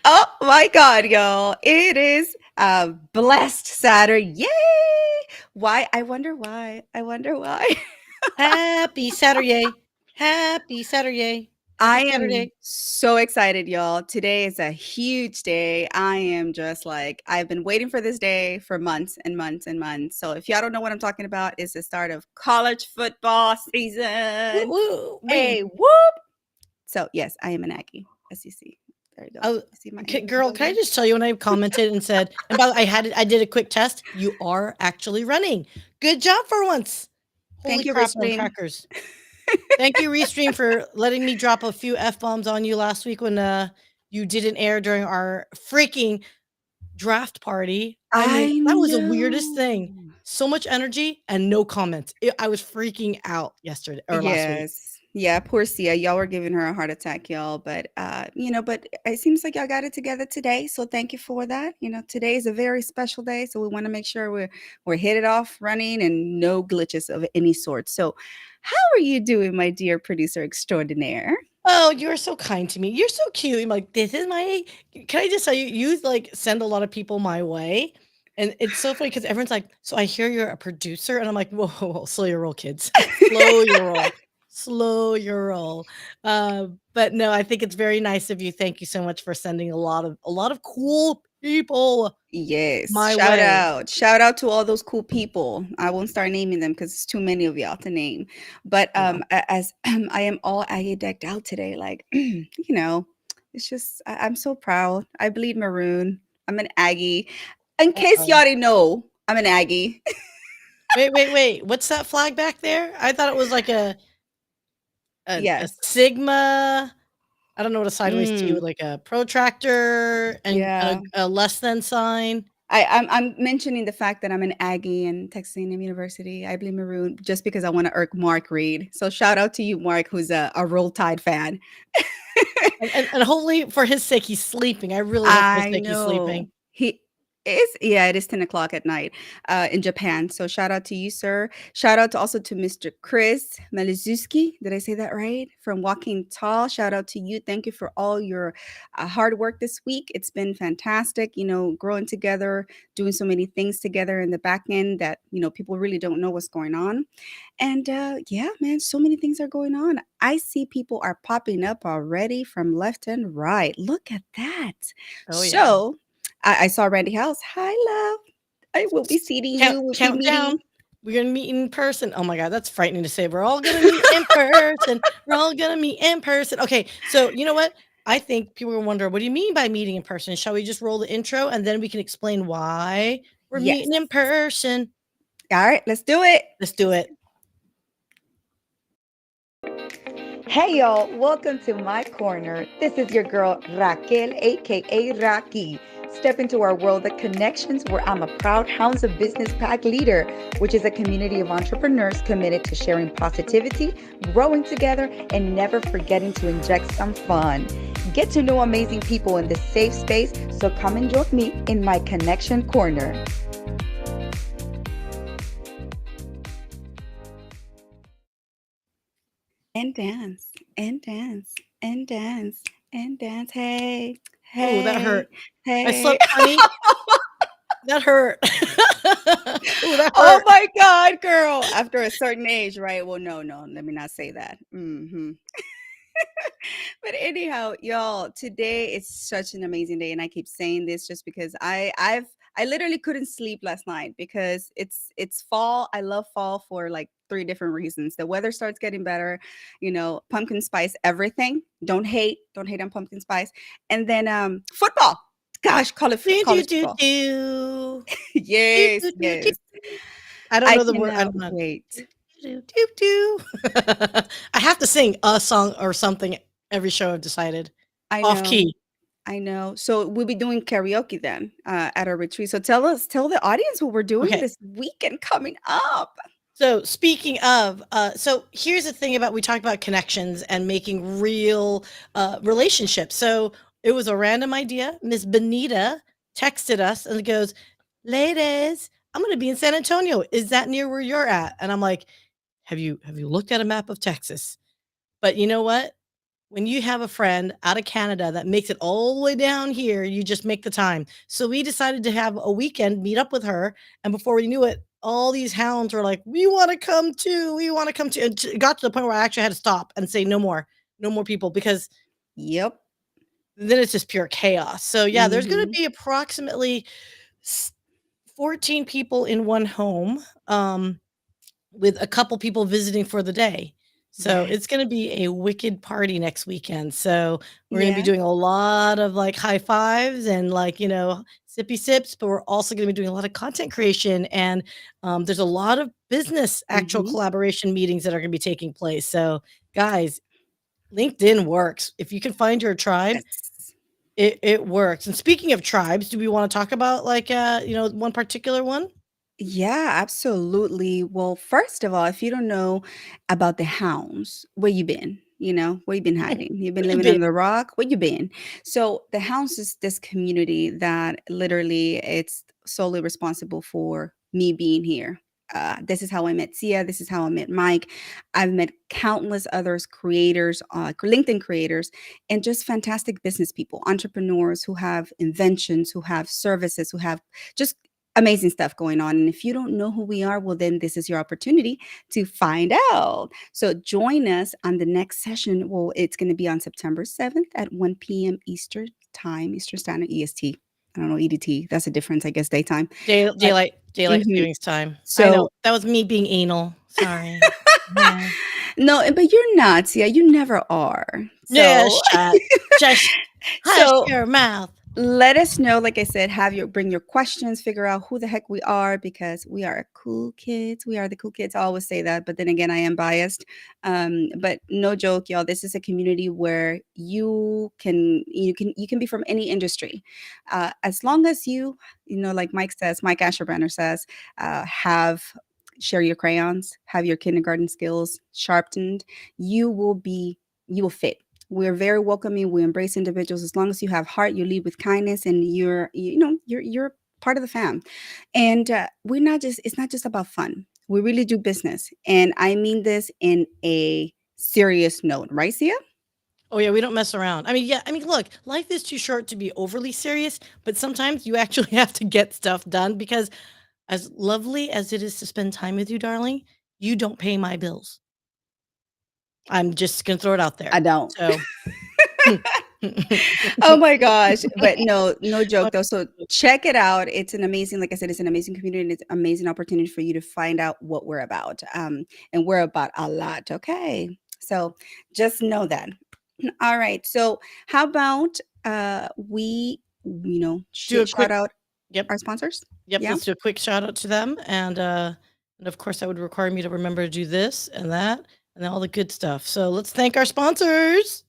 Oh my God, y'all. It is a blessed Saturday. Yay! Why? I wonder why. I wonder why. Happy Saturday. Happy Saturday. Happy I am Saturday. so excited, y'all. Today is a huge day. I am just like, I've been waiting for this day for months and months and months. So, if y'all don't know what I'm talking about, it's the start of college football Woo, season. woo, Hey, wee. whoop. So, yes, I am an Aggie, as you see. There you go. Oh, You see my Aggie girl, can I logo? just tell you when I commented and said, and by the way, I did a quick test. You are actually running. Good job for once. Holy Thank you, crap on Restream. crackers. Thank you, Restream, for letting me drop a few F bombs on you last week when you didn't air during our freaking draft party. I mean, I that was the weirdest thing. know. So much energy and no comments. I was freaking out yesterday or last week. Yes. Yeah, poor Syya. Y'all were giving her a heart attack, y'all. But but it seems like y'all got it together today. So thank you for that. Today is a very special day. So we want to make sure we're hit it off running and no glitches of any sort. So how are you doing, my dear producer extraordinaire? Oh, you're so kind to me. You're so cute. I'm like, this is my. Can I just tell you, you like send a lot of people my way, and it's so funny because everyone's like, "So I hear you're a producer," and I'm like, "Whoa, whoa, whoa, slow your roll, kids. Slow your roll, slow your roll." But no, I think it's very nice of you. Thank you so much for sending a lot of cool people Yes. my Shout way. out. Shout out to all those cool people. I won't start naming them because it's too many of y'all to name. But Yeah. as I am all Aggie decked out today, like, it's just, I'm so proud. I bleed maroon. I'm an Aggie. In case Uh-oh. y'all didn't know, I'm an Aggie. Wait, wait, wait. What's that flag back there? I thought it was like a Yes. sigma. I don't know what a sideways T Mm, with like a protractor and yeah. a less than sign. I'm mentioning the fact that I'm an Aggie in Texas A&M University. I bleed maroon just because I want to irk Mark Reed. So shout out to you, Mark, who's a Roll Tide fan. And hopefully for his sake he's sleeping. I really hope for his I sake he's know. sleeping. He is, yeah, it is 10 o'clock at night in Japan. So shout out to you, sir. Shout out to also to Mr. Chris Melizuski. Did I say that right? From Walking Tall. Shout out to you. Thank you for all your hard work this week. It's been fantastic, growing together, doing so many things together in the back end that, people really don't know what's going on. And yeah, man, so many things are going on. I see people are popping up already from left and right. Look at that. Oh yeah. So I saw Randy House. Hi, love. I will be seating you. We'll be Countdown. meeting. We're gonna meet in person. Oh my god, that's frightening to say. We're all gonna meet in person. We're all gonna meet in person. Okay, so you know what? I think people will wonder, what do you mean by meeting in person? Shall we just roll the intro and then we can explain why we're Yes. meeting in person? All right, let's do it. Let's do it. Hey y'all, welcome to my corner. This is your girl Raquel, aka Raki. Step into our world of connections where I'm a proud Hounds of Business Pack leader, which is a community of entrepreneurs committed to sharing positivity, growing together, and never forgetting to inject some fun. Get to know amazing people in this safe space, so come and join me in my connection corner. And dance, and dance, and dance, and dance. Hey, Oh, that hey, hurt. I hey. slept funny. That hurt. Oh, that Oh hurt. my God, girl. After a certain age, right? Well, no, no, let me not say that. But anyhow, y'all, today is such an amazing day, and I keep saying this just because I literally couldn't sleep last night because it's fall. I love fall for like three different reasons. The weather starts getting better, pumpkin spice everything. Don't hate on pumpkin spice, and then football. Gosh, Do do college do football. do. Do Yes, do do do. yes. I don't I know the word. I cannot don't know. wait. Do do do. I have to sing a song or something every show. I've decided I off know. key. I know. So we'll be doing karaoke then at our retreat. So tell the audience what we're doing Okay. this weekend coming up. So speaking of, so here's the thing about we talked about connections and making real relationships. So it was a random idea. Miss Benita texted us and it goes, "Ladies, I'm going to be in San Antonio. Is that near where you're at?" And I'm like, "Have you looked at a map of Texas?" But you know what? when you have a friend out of Canada that makes it all the way down here, you just make the time. So we decided to have a weekend, meet up with her, and before we knew it, all these hounds were like, "We wanna come too, we wanna come too," and it got to the point where I actually had to stop and say, no more people," because Yep. then it's just pure chaos. So, yeah, there's gonna Mhm. be approximately s 14 people in one home, with a couple people visiting for the day. So Yes. it's gonna be a wicked party next weekend. So we're gonna be Yeah. doing a lot of, like, high fives and, like, sippy sips, but we're also gonna be doing a lot of content creation, and, there's a lot of business actual Mhm. collaboration meetings that are gonna be taking place. So, guys, LinkedIn works. If you can find your tribe, Yes. it works. And speaking of tribes, do we wanna talk about, like, one particular one? Yeah, absolutely. Well, first of all, if you don't know about the hounds, where you been? Where you been hiding? You've been Where you living been? under the rock? Where you been? So the hounds is this community that literally it's solely responsible for me being here. This is how I met Syya. This is how I met Mike. I've met countless others, creators, LinkedIn creators, and just fantastic business people, entrepreneurs who have inventions, who have services, who have just amazing stuff going on. And if you don't know who we are, well, then this is your opportunity to find out. So join us on the next session. Well, it's going to be on September 7th at 1 p.m. Eastern time, Eastern Standard EST. I don't know, EDT. That's a difference, I guess, daytime. But Daylight mhm. savings time. I know, So that was me being anal, sorry. Yeah. no, but you're not. Yeah, you never are. Yeah, So just hush so your mouth. let us know, like I said, bring your questions, figure out who the heck we are because we are cool kids. We are the cool kids. I always say that, but then again, I am biased. But no joke, y'all. This is a community where you can be from any industry, as long as like Mike Asherbrander says, have share your crayons, have your kindergarten skills sharpened. You will be you will fit. We're very welcoming. We embrace individuals as long as you have heart, you lead with kindness, and you're part of the fam. And we're not just it's not just about fun. We really do business, and I mean this in a serious note, right, Sia? Oh, yeah, we don't mess around. I mean, yeah, I mean, look, life is too short to be overly serious, but sometimes you actually have to get stuff done because as lovely as it is to spend time with you, darling, you don't pay my bills. I'm just gonna throw it out I there. don't. So Oh my gosh. But no, no joke though. So check it out. It's an amazing, like I said, it's an amazing community and it's an amazing opportunity for you to find out what we're about. And we're about a lot. Okay. So just know that. All right. So how about we, do a shout quick out yep. our sponsors? Yep, Yeah. let's do a quick shout out to them, and of course, that would require me to remember to do this and that, and all the good stuff. So let's thank our sponsors.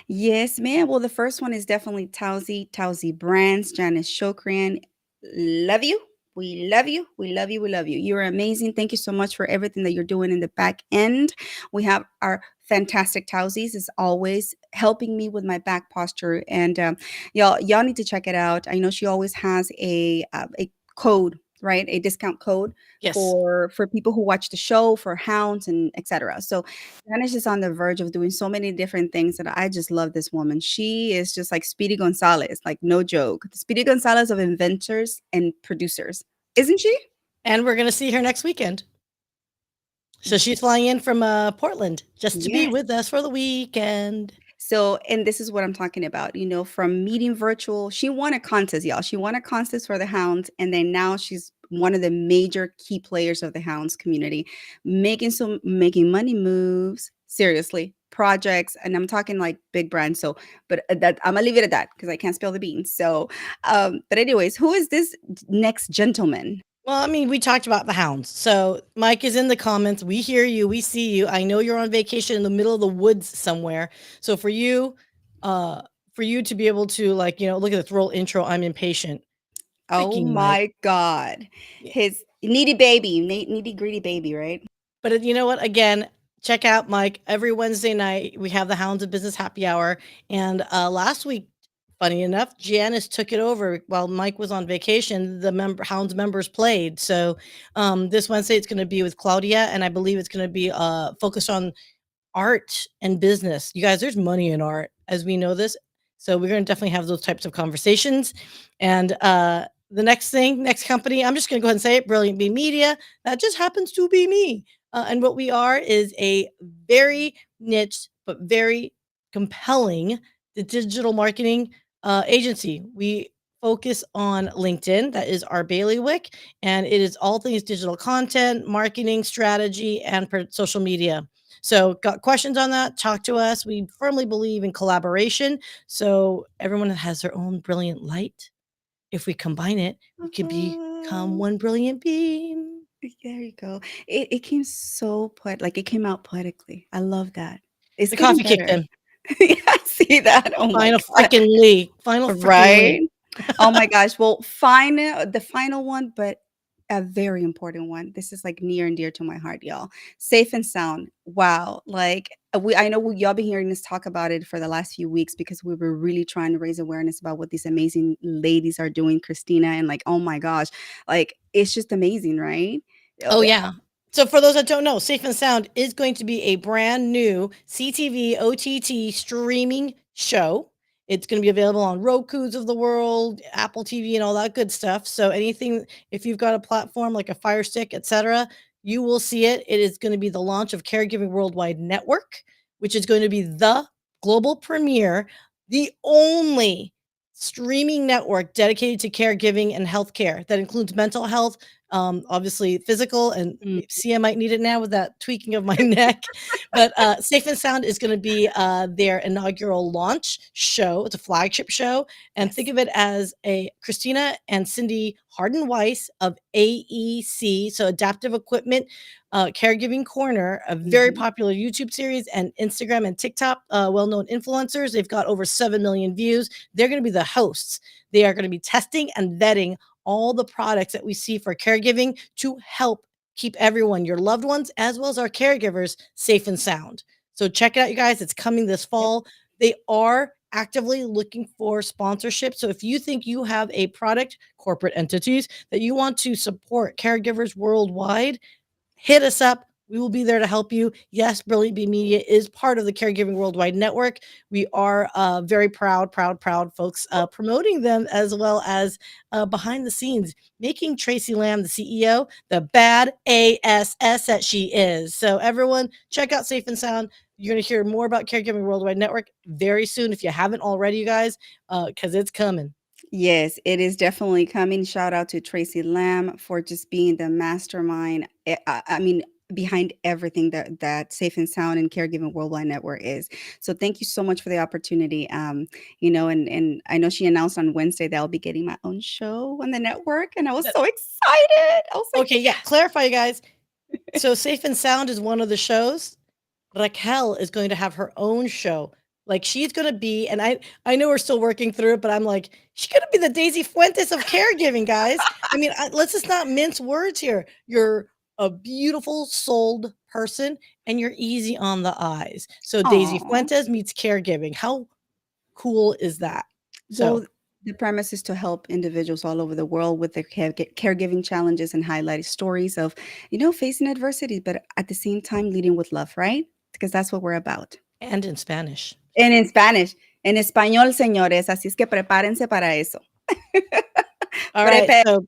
Yes, ma'am. Well, the first one is definitely Towsy Brands, Janice Shokran. Love you. We love you. We love you. We love you. You're amazing. Thank you so much for everything that you're doing in the back end. We have our fantastic Towsies as always helping me with my back posture. And y'all need to check it out. I know she always has a code, right? A discount code Yes, for people who watch the show, for hounds and etc. So Spanish is on the verge of doing so many different things that I just love this woman. She is just like Speedy Gonzalez, like no joke. The Speedy Gonzalez of inventors and producers, isn't she? and we're gonna see her next weekend. So she's flying in from, Portland just to be Yes. with us for the weekend. So, and this is what I'm talking about, from meeting virtual. She won a contest, y'all. She won a contest for the Hounds, and then now she's one of the major key players of the Hounds community, making money moves. Seriously, projects, and I'm talking like big brands. So, but that I'm gonna leave it at that because I can't spill the beans. So, but anyways, who is this next gentleman? Well, I mean, we talked about the hounds. So Mike is in the comments. We hear you. We see you. I know you're on vacation in the middle of the woods somewhere. So uh, for you to be able to like, look at this roll intro, I'm impatient. Oh Freaking Mike. my God, Yeah. his needy baby, needy greedy baby, right? But you know what? Again, check out Mike every Wednesday night. We have the Hounds of Business happy hour. And last week, funny enough, Janice took it over while Mike was on vacation. The Hounds members played. So this Wednesday it's going to be with Claudia, and I believe it's going to be focused on art and business. You guys, there's money in art, as we know this. So we're going to definitely have those types of conversations. And the next company, I'm just going to go ahead and say it, Brilliant Bee Media. That just happens to be me. And what we are is a very niche but very compelling digital marketing agency. We focus on LinkedIn. That is our bailiwick, and it is all things digital content, marketing, strategy, and social media. So, got questions on that? Talk to us. We firmly believe in collaboration. So, everyone has their own brilliant light. If we combine it, we can become Oh, one brilliant beam. there you go. It came so like it came out poetically. I love that. It's The getting coffee kicked better. in. Yeah, I see that. Oh my Final god. freaking Lee. Final freaking Lee. Right? Oh my gosh. Well, the final one, but a very important one. This is like near and dear to my heart, y'all. Safe and sound. Wow. Like I know y'all been hearing us talk about it for the last few weeks because we were really trying to raise awareness about what these amazing ladies are doing, Christina, and like, oh my gosh, like it's just amazing, right? Oh, yeah. So for those that don't know, Safe and Sound is going to be a brand new CTV OTT streaming show. It's going to be available on Roku's of the world, Apple TV, and all that good stuff. So anything, if you've got a platform like a Fire Stick, etc., you will see it. It is going to be the launch of Caregiving Worldwide Network, which is going to be the global premiere, the only streaming network dedicated to caregiving and healthcare that includes mental health, obviously physical, and Mm, Syya might need it now with that tweaking of my neck. But Safe and Sound is going to be their inaugural launch show. It's a flagship show, and think yes. of it as a Christina and Cindy Harden Weiss of AEC, so Adaptive Equipment Caregiving Corner, a very Mhm. popular YouTube series and Instagram and TikTok well-known influencers. They've got over 7 million views. They're going to be the hosts. They are going to be testing and vetting all the products that we see for caregiving to help keep everyone, your loved ones, as well as our caregivers, safe and sound. So check it out, you guys. It's coming this Yep. fall. They are actively looking for sponsorship. So if you think you have a product, corporate entities that you want to support caregivers worldwide, hit us up. We will be there to help you. Yes, Brilliant Bee Media is part of the Caregiving Worldwide Network. We are very proud folks promoting them as well as behind the scenes, making Tracy Lamb, the CEO, the bad ASS that she is. So, everyone, check out Safe and Sound. You're going to hear more about Caregiving Worldwide Network very soon if you haven't already, you guys, because it's coming. Yes, it is definitely coming. Shout out to Tracy Lamb for just being the mastermind. I mean, behind everything that Safe and Sound and Caregiving Worldwide Network is. So thank you so much for the opportunity. And I know she announced on Wednesday that I'll be getting my own show on the network, and I was so excited. I was like, Okay, yeah, clarify, you guys. So Safe and Sound is one of the shows. Raquel is going to have her own show. Like she's going to be, and I know we're still working through it, but I'm like, she's going to be the Daisy Fuentes of caregiving, guys. I mean, let's just not mince words here. You're a beautiful souled person, and you're easy on the eyes. So Daisy "Aw." Fuentes meets caregiving. How cool is that? So Well, the premise is to help individuals all over the world with their caregiving challenges and highlight stories of, facing adversity, but at the same time leading with love, right? Because that's what we're about. and in Spanish. And in Spanish, en español, señores, así es que prepárense para eso. All right. Prepe So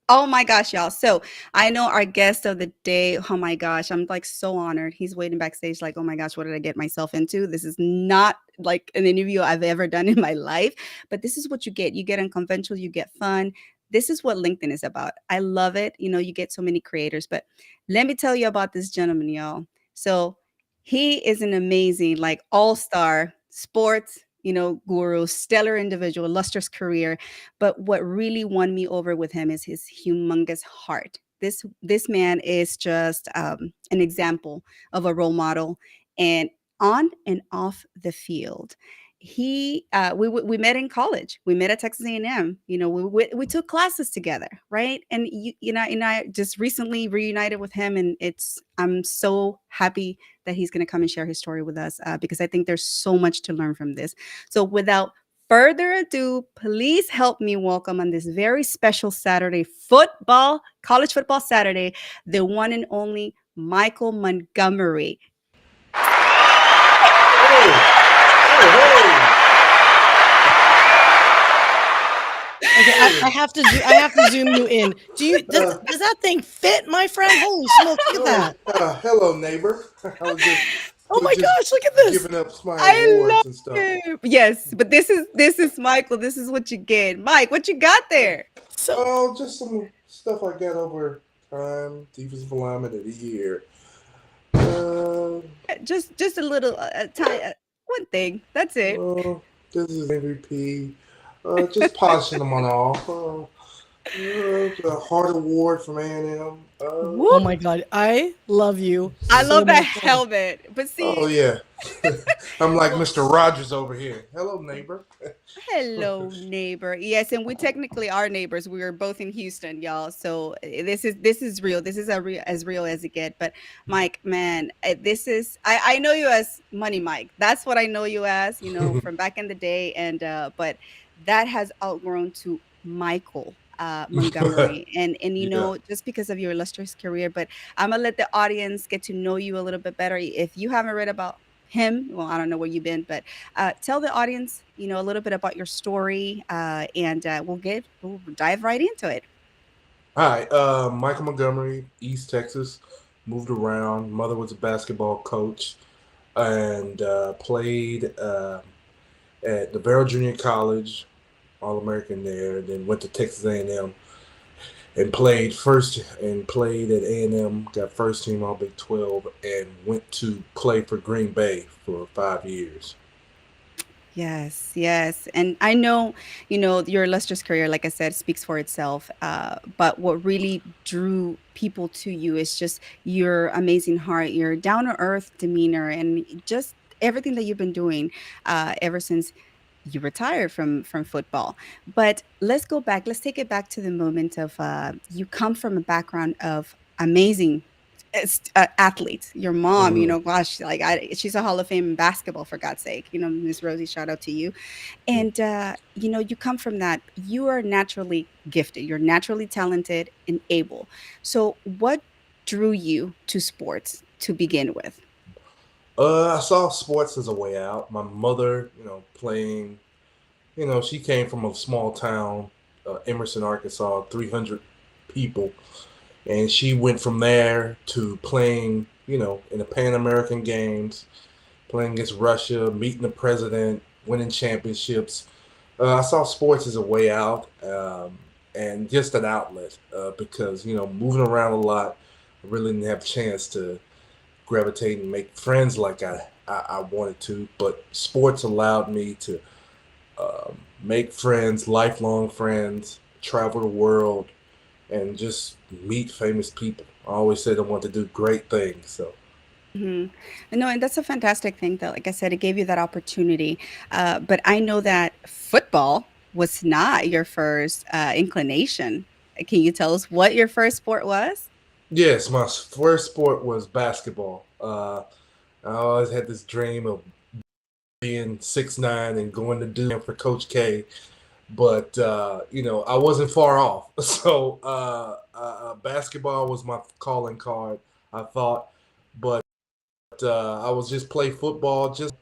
Oh my gosh, y'all. So I know our guest of the day. Oh my gosh, I'm like so honored. He's waiting backstage, like, oh my gosh, what did I get myself into? This is not like an interview I've ever done in my life, but this is what you get. You get unconventional, you get fun. This is what LinkedIn is about. I love it. You get so many creators, but let me tell you about this gentleman, y'all. So he is an amazing, like all-star sports, guru, stellar individual, lustrous career, but what really won me over with him is his humongous heart. This man is just an example of a role model, and on and off the field. We met in college. We met at Texas A&M. We took classes together, right? And and I just recently reunited with him, and I'm so happy that he's going to come and share his story with us because I think there's so much to learn from this. So without further ado, please help me welcome on this very special Saturday college football Saturday, the one and only Michael Montgomery. I have to zoom you in. Does that thing fit, my friend? Holy smokes, look at Oh, that. hello, neighbor. Oh was my just gosh, look at this. giving up my I love awards and stuff. it. Yes, but this is Michael. This is what you get. Mike, what you got there? So Oh, just some stuff I got over time. Defensive Lineman of the Year. Uh, Just a little tiny one thing. That's it. uh, this is MVP. Just polishing them on off. The Heart Award from A&M. oh Whoop. my god, I love you I so love that much. helmet. But Oh see, yeah, I'm like well, Mr. Rogers over here. Hello, neighbor. hello, neighbor. Yes, and we technically are neighbors. We are both in Houston, y'all. So this is real. This is as real as it get. But Mike, man, this is I know you as Money Mike. That's what I know you as. From back in the day. And but that has outgrown to Michael. Montgomery and Yeah. just because of your illustrious career, but I'm gonna let the audience get to know you a little bit better. If you haven't read about him, well, I don't know where you've been, but tell the audience, a little bit about your story, and we'll dive right into it. Hi, Michael Montgomery, East Texas. Moved around. Mother was a basketball coach and played at Navarro Junior College, All American there. Then went to Texas A&M and played at A&M. Got first team All Big 12 and went to play for Green Bay for 5 years. Yes, yes. And I know, your illustrious career, like I said, speaks for itself. But what really drew people to you is just your amazing heart, your down to earth demeanor, and just everything that you've been doing ever since you retired from football. But let's go back. Let's take it back to the moment of you come from a background of amazing athletes. Your mom, Mhm. gosh, like she's a Hall of Fame in basketball, for God's sake. Miss Rosie, shout out to you. And you come from that. You are naturally gifted. You're naturally talented and able. So, what drew you to sports to begin with? I saw sports as a way out. My mother, playing. She came from a small town, Emerson, Arkansas, 300 people, and she went from there to playing, in the Pan American Games, playing against Russia, meeting the president, winning championships. I saw sports as a way out and just an outlet because moving around a lot, I really didn't have a chance to gravitate and make friends like I wanted to. But sports allowed me to make friends, lifelong friends, travel the world, and just meet famous people. I always said I want to do great things. So Mhm. No, and that's a fantastic thing that, like I said, it gave you that opportunity. But I know that football was not your first inclination. Can you tell us what your first sport was? yes, my first sport was basketball. I always had this dream of being 6'9" and going to do for Coach K. But I wasn't far off. So basketball was my calling card, I thought. But I was just play football, just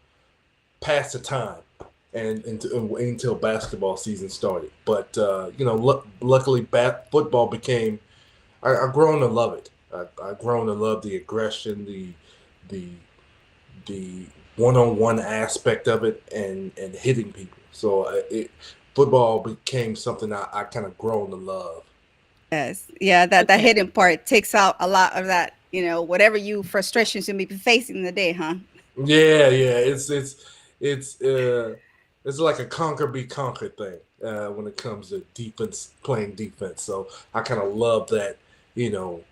pass the time, and until basketball season started. But luckily, football became. I grown to love it. I grown to love the aggression, the the one-on-one aspect of it, and hitting people. So football became something I kind of grown to love. Yes. Yeah, that Okay. hidden part takes out a lot of that, whatever you frustrations you may be facing in the day, huh? Yeah, yeah. It's it's like a conquer be conquered thing when it comes to defense, playing defense. So I kind of love that, you know,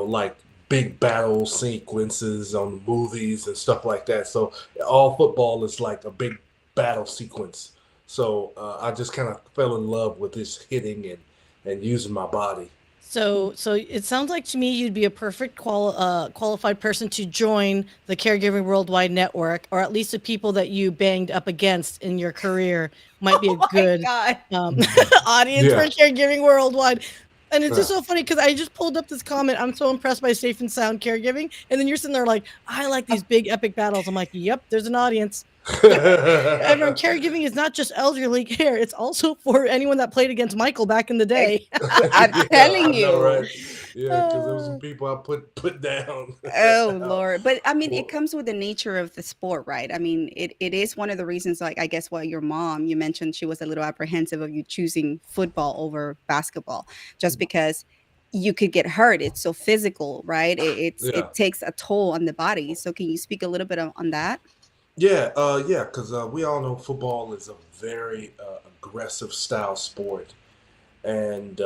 like big battle sequences on movies and stuff like that. So all football is like a big battle sequence. So I just kind of fell in love with this hitting and using my body. So it sounds like to me you'd be a perfect qualified person to join the Caregiving Worldwide Network, or at least the people that you banged up against in your career might be a Oh my good God. um, audience for Yeah. Caregiving Worldwide. And it's just so funny because I just pulled up this comment. I'm so impressed by safe and sound caregiving. And then you're sitting there like, I like these big epic battles. I'm like, yep, there's an audience. Everyone, caregiving is not just elderly care, it's also for anyone that played against Michael back in the day. I'm Yeah, telling I know, you. right? Yeah, because there was some people I put down. Oh Lord. But I mean, it Well, comes with the nature of the sport, right? I mean, it is one of the reasons, like, I guess, why your mom, you mentioned she was a little apprehensive of you choosing football over basketball, just because you could get hurt. It's so physical, right? yeah. It takes a toll on the body. So can you speak a little bit on that? Yeah, because we all know football is a very aggressive style sport, and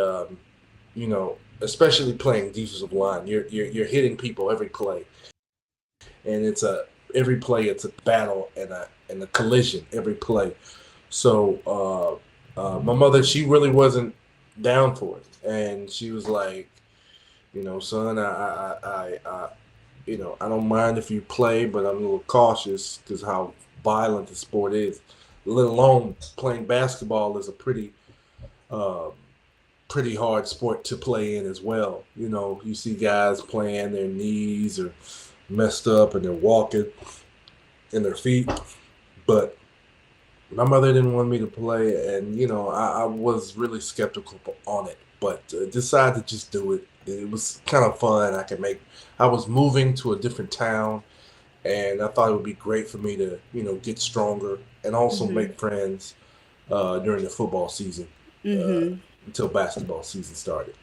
especially playing defensive line, you're hitting people every play, and every play it's a battle and a collision every play. So my mother, she really wasn't down for it, and she was like, son, I don't mind if you play, but I'm a little cautious because how violent the sport is. Let alone playing basketball is a uh, pretty hard sport to play in as well. You see guys playing, their knees are messed up and they're walking in their feet. But my mother didn't want me to play, and I was really skeptical on it, but decided to just do it. It was kind of fun. I was moving to a different town, and I thought it would be great for me to get stronger and also Mm-hmm. make friends during the football season uh, Mm-hmm. until basketball season started.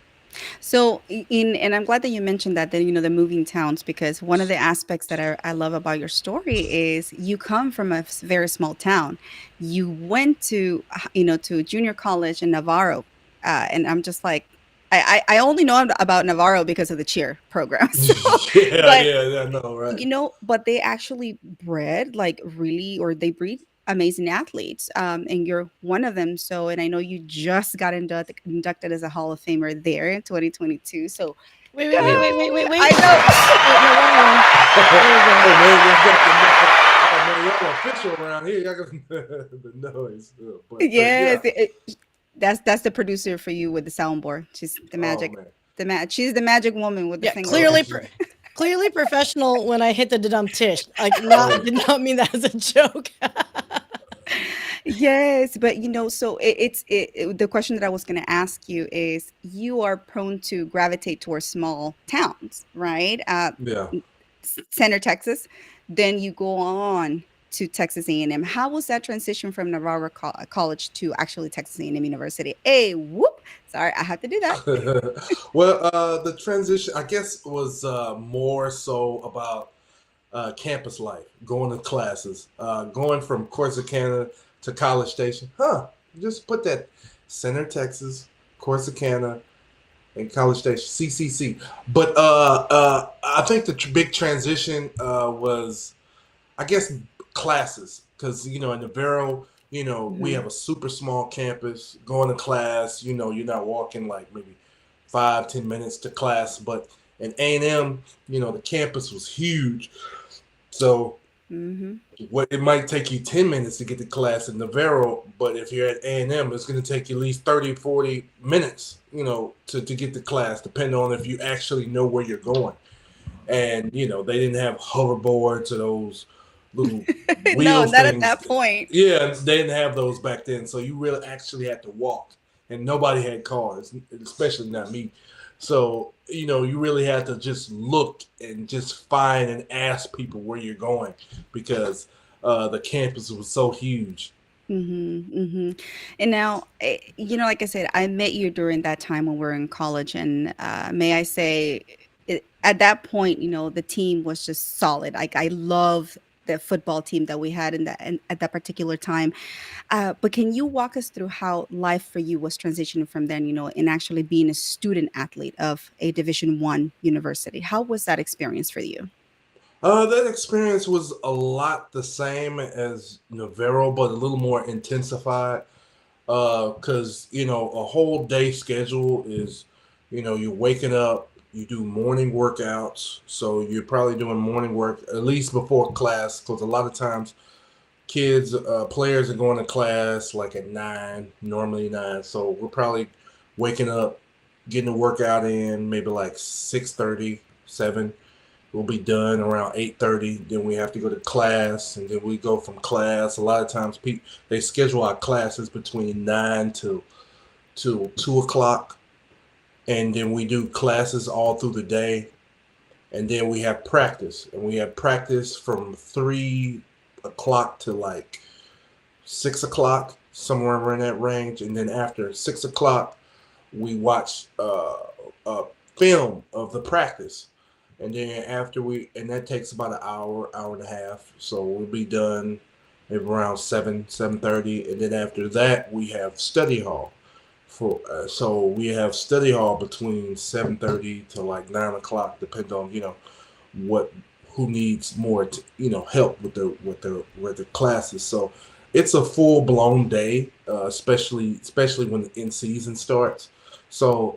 So, and I'm glad that you mentioned that, the moving towns, because one of the aspects that I love about your story is you come from a very small town. You went to, to junior college in Navarro. And I'm just like, I only know about Navarro because of the cheer program. So, Yeah, but yeah, I know, right? but they actually bred, like, really, or they breed amazing athletes. And you're one of them. So, and I know you just got inducted as a Hall of Famer there in 2022. So, Wait, wait, wait, wait, wait, wait, good. wait. I know. Wait, no, wrong one. There we go. Oh man, y'all got oh man, y'all official around here. Y'all got the noise. But Yes, yeah. that's the producer for you with the soundboard. She's the Oh magic, man. she's the magic woman with the Yeah, finger Oh clearly, push. geez. clearly professional when I hit the dum tish. Like, Oh did not mean that as a joke. Yes, but so the question that I was going to ask you is, you are prone to gravitate towards small towns, right? yeah. Center Texas. Then you go on to Texas A&M. How was that transition from Navarro College to actually Texas A&M University? Hey, whoop! Sorry, I have to do that. Well, the transition, I guess, was more so about campus life, going to classes, going from Corsicana to College Station. Just put that Center Texas, Corsicana, and College Station, CCC. But I think the big transition was, I guess, classes, because in Navarro, we Hmm. have a super small campus. Going to class, you're not walking like maybe 5-10 minutes to class, but in A&M, the campus was huge, so Hmm. what it might take you 10 minutes to get to class in Navarro, but if you're at A&M, it's going to take you at least 30-40 minutes, to get to class, depending on if you actually know where you're going. And they didn't have hoverboards or those little No, wheel not at things. that point. Yeah, they didn't have those back then, so you really actually had to walk, and nobody had cars, especially not me. So you really had to just look and just find and ask people where you're going, because the campus was so huge. Mhm, mhm. And now, like I said, I met you during that time when we were in college, and may I say, at that point, the team was just solid. Like, I love the football team that we had at that particular time. But can you walk us through how life for you was transitioning from then, and actually being a student athlete of a Division 1 university? How was that experience for you? That experience was a lot the same as Navarro, but a little more intensified. Because a whole day schedule is, you're waking up, you do morning workouts, so you're probably doing morning work at least before class, because a lot of times players are going to class like at 9, normally 9, so we're probably waking up, getting the workout in maybe like 6:30, 7. We'll be done around 8:30. Then we have to go to class, and then we go from class. A lot of times, they schedule our classes between 9 to 2 o'clock, and then we do classes all through the day, and then we have practice, and we have practice from 3 o'clock to like 6 o'clock, somewhere in that range, and then after 6 o'clock, we watch a film of the practice, and then and that takes about an hour, hour and a half. So we'll be done maybe around 7:30, and then after that we have study hall. So we have study hall between 7:30 to like 9 o'clock, depending on what who needs more help with the classes. So it's a full blown day, especially when the in season starts. So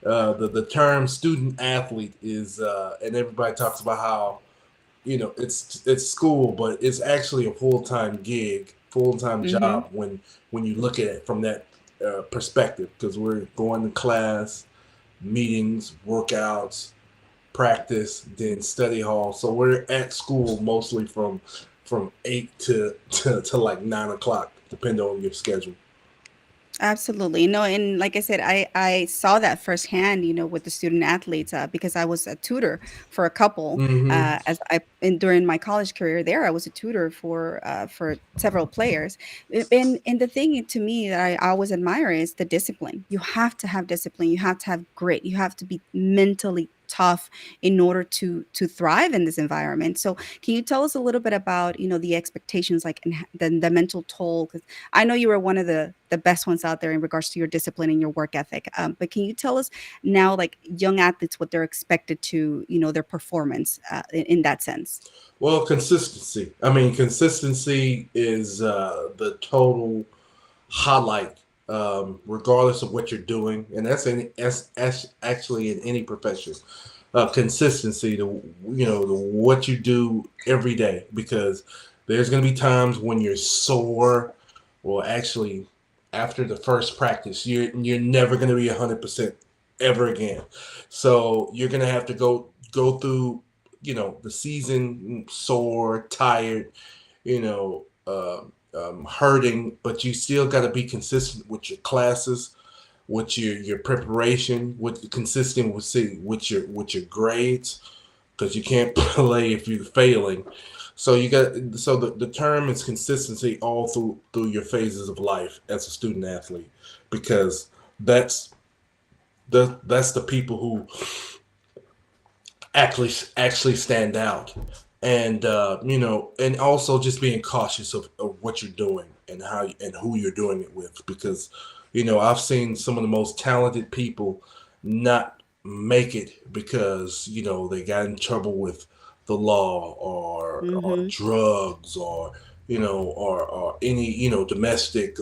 the term student athlete is, and everybody talks about how it's school, but it's actually a full time gig, full time Mm-hmm. job when you look at it from that perspective, because we're going to class, meetings, workouts, practice, then study hall. So we're at school mostly from 8 to like 9 o'clock, depending on your schedule. Absolutely. No, and like I said, I saw that firsthand, with the student athletes, because I was a tutor for a couple, Mm-hmm. as I and during my college career there, I was a tutor for several players. And the thing to me that I always admire is the discipline. You have to have discipline. You have to have grit. You have to be mentally tough in order to thrive in this environment. So, can you tell us a little bit about, the expectations, like, and the mental toll? I know you were one of the best ones out there in regards to your discipline and your work ethic. But can you tell us now, like young athletes, what they're expected to, their performance in that sense? Well, consistency. I mean, consistency is the total highlight, regardless of what you're doing, and that's actually in any profession. Consistency to to what you do every day, because there's going to be times when you're sore, or actually after the first practice, you're never going to be 100% ever again. So you're going to have to go through the season sore, tired, you know, hurting, but you still got to be consistent with your classes, with your preparation, with consistent with your grades, because you can't play if you're failing. So the term is consistency all through your phases of life as a student athlete, because that's that's the people who actually stand out, and and also just being cautious of what you're doing, and and who you're doing it with, because I've seen some of the most talented people not make it because they got in trouble with the law, or Mm-hmm. drugs, or or any domestic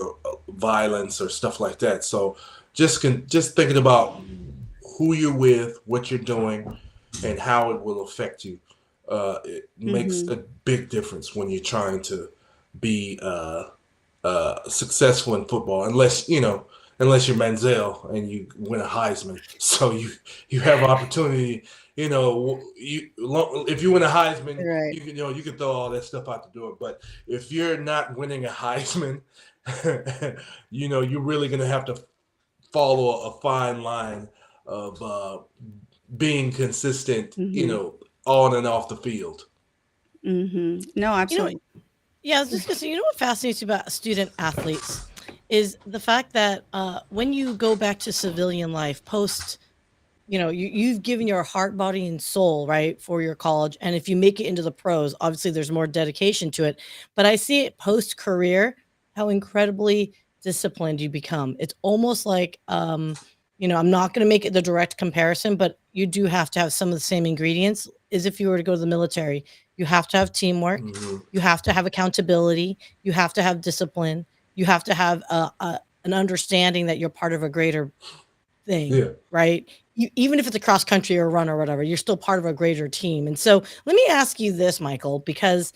violence or stuff like that. So just thinking about who you're with, what you're doing, and how it will affect you. It makes Mm-hmm. a big difference when you're trying to be successful in football, unless you're Manziel and you win a Heisman. So you have opportunity. If you win a Heisman, Right. you can throw all that stuff out the door. But if you're not winning a Heisman, you're really gonna have to follow a fine line of being consistent, Mm-hmm. on and off the field. Mm-hmm. No, You know, absolutely. yeah, I was just gonna say, what fascinates me about student athletes is the fact that when you go back to civilian life post, you've given your heart, body, and soul, right, for your college. And if you make it into the pros, obviously there's more dedication to it. But I see it post career, how incredibly disciplined you become. It's almost like, I'm not going to make it the direct comparison, but you do have to have some of the same ingredients as if you were to go to the military. You have to have teamwork. Hmm. You have to have accountability. You have to have discipline. You have to have an understanding that you're part of a greater thing, Yeah. right? Even if it's a cross country or run or whatever, you're still part of a greater team. And so let me ask you this, Michael, because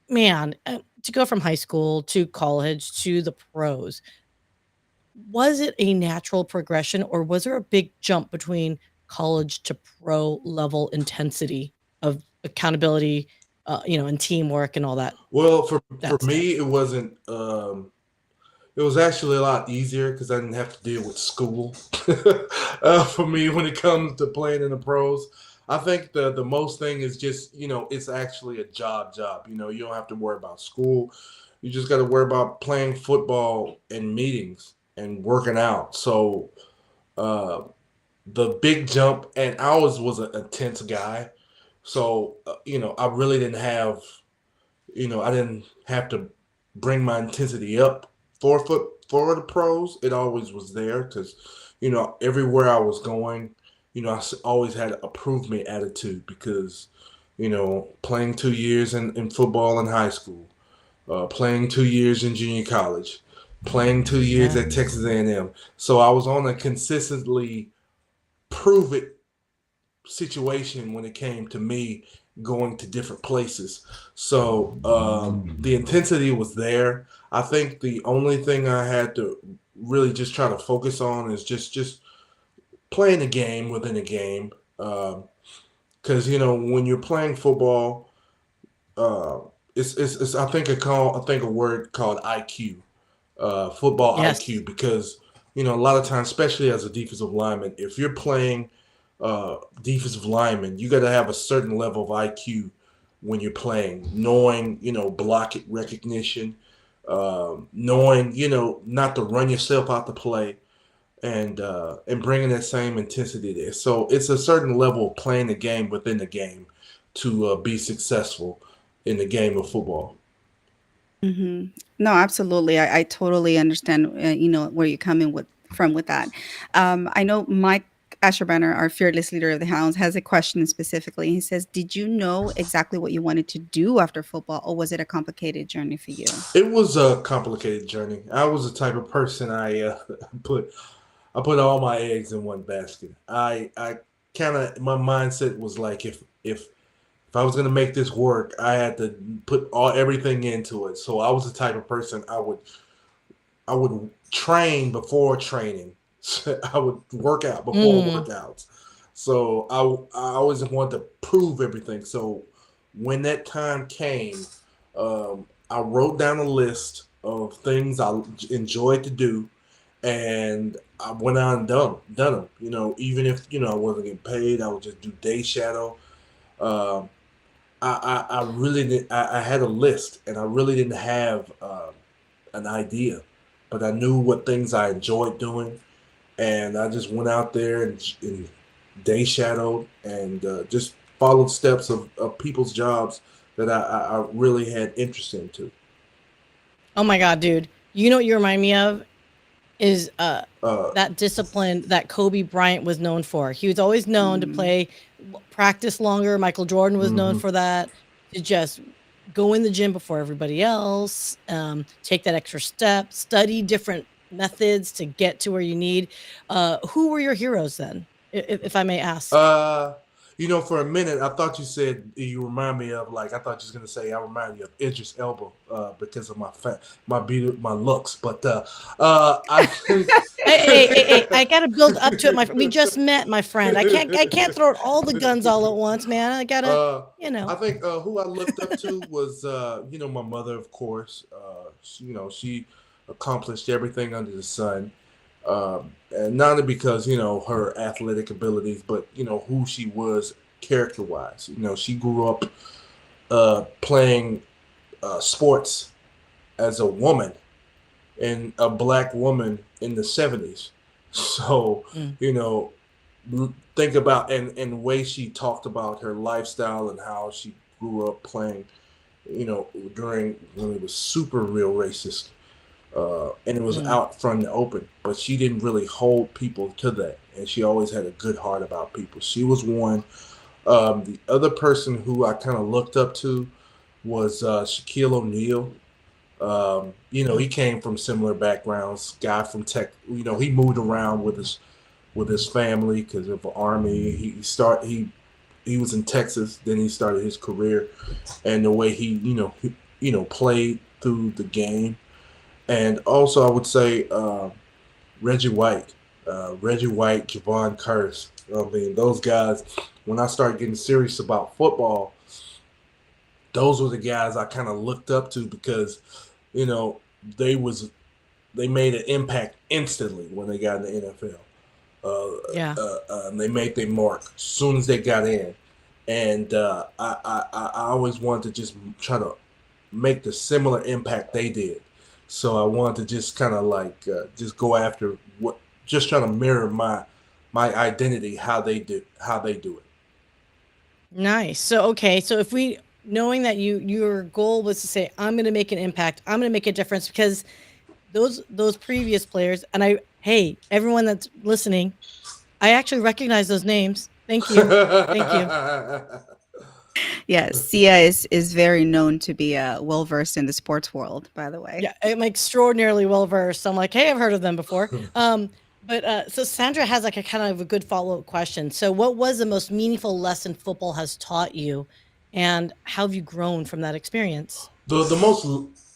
man, to go from high school to college to the pros, was it a natural progression, or was there a big jump between college to pro level intensity of accountability, and teamwork and all that Well, for stuff? me, it wasn't. It was actually a lot easier because I didn't have to deal with school. For me, when it comes to playing in the pros, I think the most thing is just it's actually a job. You don't have to worry about school. You just got to worry about playing football and meetings and working out. So uh, the big jump, and I always was an intense guy. So I really didn't have I didn't have to bring my intensity up for the pros. It always was there because everywhere I was going, always had a prove me attitude because playing 2 years in football in high school, playing 2 years in junior college, playing 2 years Yeah. at Texas A&M. So I was on a consistently prove it situation when it came to me going to different places. So the intensity was there. I think the only thing I had to really just try to focus on is just playing the game within a game. Because when you're playing football, uh, it's I think a word called IQ, football Yes. IQ, because a lot of times, especially as a defensive lineman, if you're playing defensive lineman, you got to have a certain level of IQ when you're playing, knowing block recognition, knowing not to run yourself out the play, and bringing that same intensity there. So it's a certain level of playing the game within the game to be successful in the game of football. Mhm. No, absolutely. I totally understand, where you're coming from with that. I know Mike Asherbanner, our fearless leader of the Hounds, has a question specifically. He says, "Did you know exactly what you wanted to do after football, or was it a complicated journey for you?" It was a complicated journey. I was the type of person put I put all my eggs in one basket. I kind of my mindset was like if I was gonna make this work, I had to put all everything into it. So I was the type of person I would train before training. I would work out before Mm. workouts. So I always wanted to prove everything. So when that time came, I wrote down a list of things I enjoyed to do, and I went out and done them. Even if I wasn't getting paid, I would just do day shadow. Um, I really did. I had a list, and I really didn't have an idea, but I knew what things I enjoyed doing, and I just went out there and day shadowed and just followed steps of people's jobs that I really had interest into. Oh my god, dude. You know what you remind me of is Uh, that discipline that Kobe Bryant was known for. He was always known to Mm. practice longer. Michael Jordan was known mhm. for that. To just go in the gym before everybody else, take that extra step, study different methods to get to where you need. Who were your heroes then, if I may ask? Uh, for a minute, I thought you said you remind me of like I thought you was gonna say I remind you of Idris Elba because of my beauty, my looks, but I think Hey, I gotta build up to it, my friend. We just met, my friend. I can't throw out all the guns all at once, man. I gotta, uh, you I know. think who I looked up to was my mother, of course. She accomplished everything under the sun. And not only because her athletic abilities, but who she was character wise. She grew up playing sports as a woman and a black woman in the 70s. So Mm. you know, think about and the way she talked about her lifestyle and how she grew up playing. During when it was super real racist and it was Mm. out front and open. But she didn't really hold people to that, and she always had a good heart about people. She was one. The other person who I kind of looked up to was Shaquille O'Neal. He Mm. came from similar backgrounds. Guy from Tech. He moved around with his family because of the army. He was in Texas. Then he started his career, and the way he played through the game. And also, I would say Reggie White, Javon Curse. I mean, those guys. When I started getting serious about football, those were the guys I kind of looked up to because, you know, they was they made an impact instantly when they got in the NFL. Yeah. They made their mark as soon as they got in, and I always wanted to just try to make the similar impact they did. So I wanted to just kind of like just go after what, just trying to mirror my identity, how they do it. Nice. So okay, so if we knowing that your goal was to say I'm going to make an impact, I'm going to make a difference because those previous players and I hey, everyone that's listening, I actually recognize those names. Thank you. Thank you. Yes, Sia is very known to be well versed in the sports world, by the way. Yeah, I'm extraordinarily well versed. I'm like, hey, I've heard of them before. But so Sandra has like a kind of a good follow up question. So, what was the most meaningful lesson football has taught you, and how have you grown from that experience? The most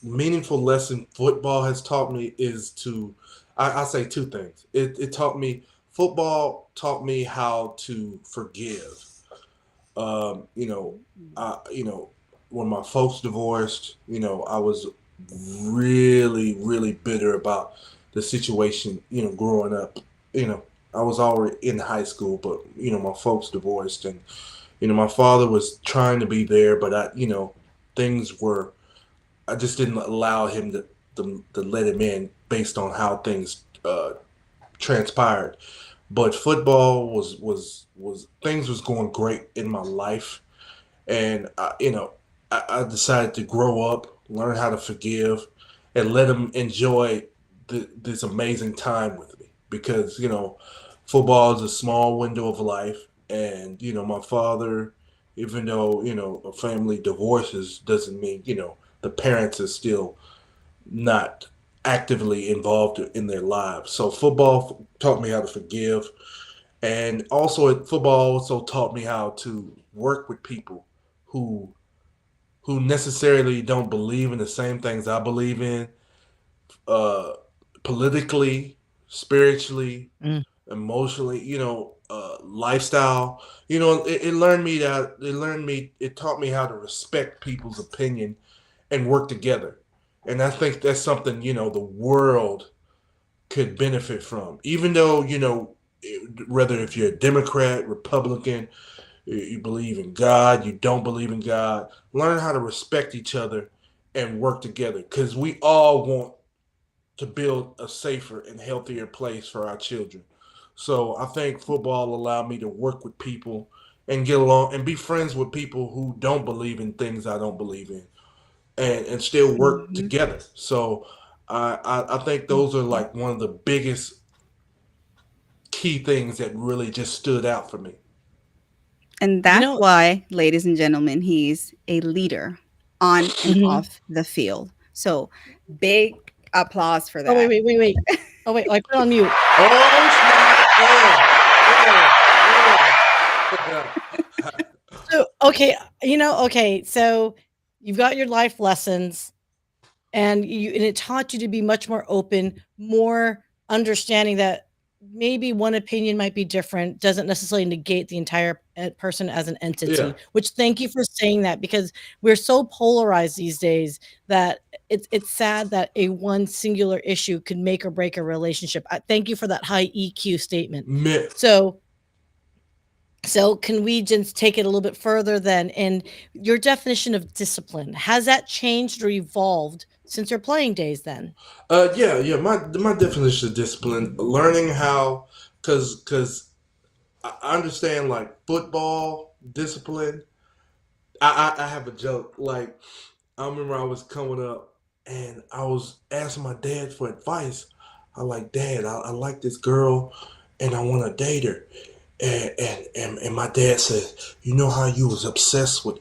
meaningful lesson football has taught me is to I say two things. It taught me football taught me how to forgive. You know, you know, when my folks divorced, you know, I was really bitter about the situation. You know, growing up, you know, I was already in high school, but you know, my folks divorced, and you know, my father was trying to be there, but you know, things were. I just didn't allow him to let him in based on how things transpired. But football was things was going great in my life, and you know, I decided to grow up, learn how to forgive, and let him enjoy this amazing time with me. Because you know, football is a small window of life, and you know, my father, even though you know a family divorces, doesn't mean you know the parents are still not actively involved in their lives. So football taught me how to forgive, and also football also taught me how to work with people who necessarily don't believe in the same things I believe in, uh, politically, spiritually, Mm. emotionally, you know, lifestyle. You know, it taught me how to respect people's opinion and work together. And I think that's something, you know, the world could benefit from. Even though, you know, whether if you're a Democrat, Republican, you believe in God, you don't believe in God, learn how to respect each other and work together because we all want to build a safer and healthier place for our children. So I think football allowed me to work with people and get along and be friends with people who don't believe in things I don't believe in, and still work Mhm, together. So I think those are Mhm. like one of the biggest key things that really just stood out for me. and You that's know, why, ladies and gentlemen, he's a leader on and mhm. off the field. So, big applause for Oh wait, that. wait, wait, wait. Oh wait, I put it on mute. Oh, So okay, okay. So you've got your life lessons, and it taught you to be much more open, more understanding that maybe one opinion might be different doesn't necessarily negate the entire person as an yeah. entity. Which thank you for saying that because we're so polarized these days that it's sad that a one singular issue can make or break a relationship. Thank you for that high EQ statement. Myth. So can we just take it a little bit further then? And your definition of discipline, has that changed or evolved since your playing days then? Yeah. My definition of discipline, learning how, cause I understand like football discipline. I have a joke. Like I remember I was coming up and I was asking my dad for advice. I like, Dad, I like this girl and I want to date her. And my dad said, you know how you was obsessed with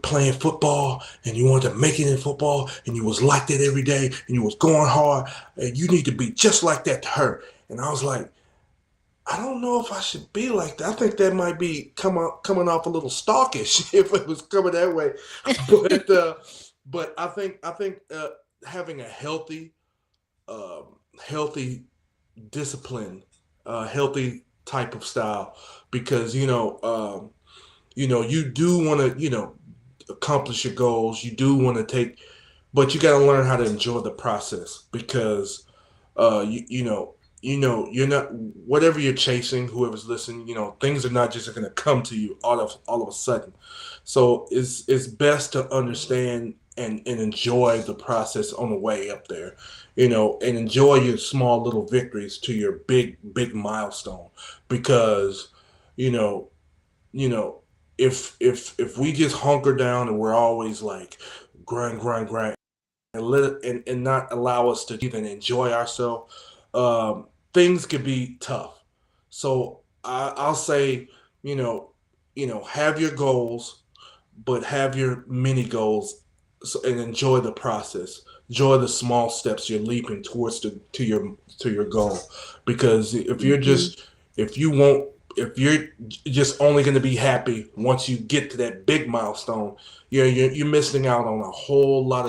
playing football and you wanted to make it in football and you was like that every day and you was going hard and you need to be just like that to her. And I was like, I don't know if I should be like that. I think that might be coming off a little stalkish if it was coming that way. But but I think having a healthy discipline, healthy type of style, because you do want to accomplish your goals. You do want to take, but you got to learn how to enjoy the process, because you're not, whatever you're chasing, whoever's listening, things are not just going to come to you all of a sudden. So it's best to understand and enjoy the process on the way up there, and enjoy your small little victories to your big milestone, because you know you know if we just hunker down and we're always like grind and let it, and not allow us to even enjoy ourselves, things could be tough. So I'll say, you know, have your goals, but have your mini goals, so, and enjoy the process. Enjoy the small steps you're leaping towards to your goal, because Mhm. if you won't if you're just only going to be happy once you get to that big milestone, you're missing out on a whole lot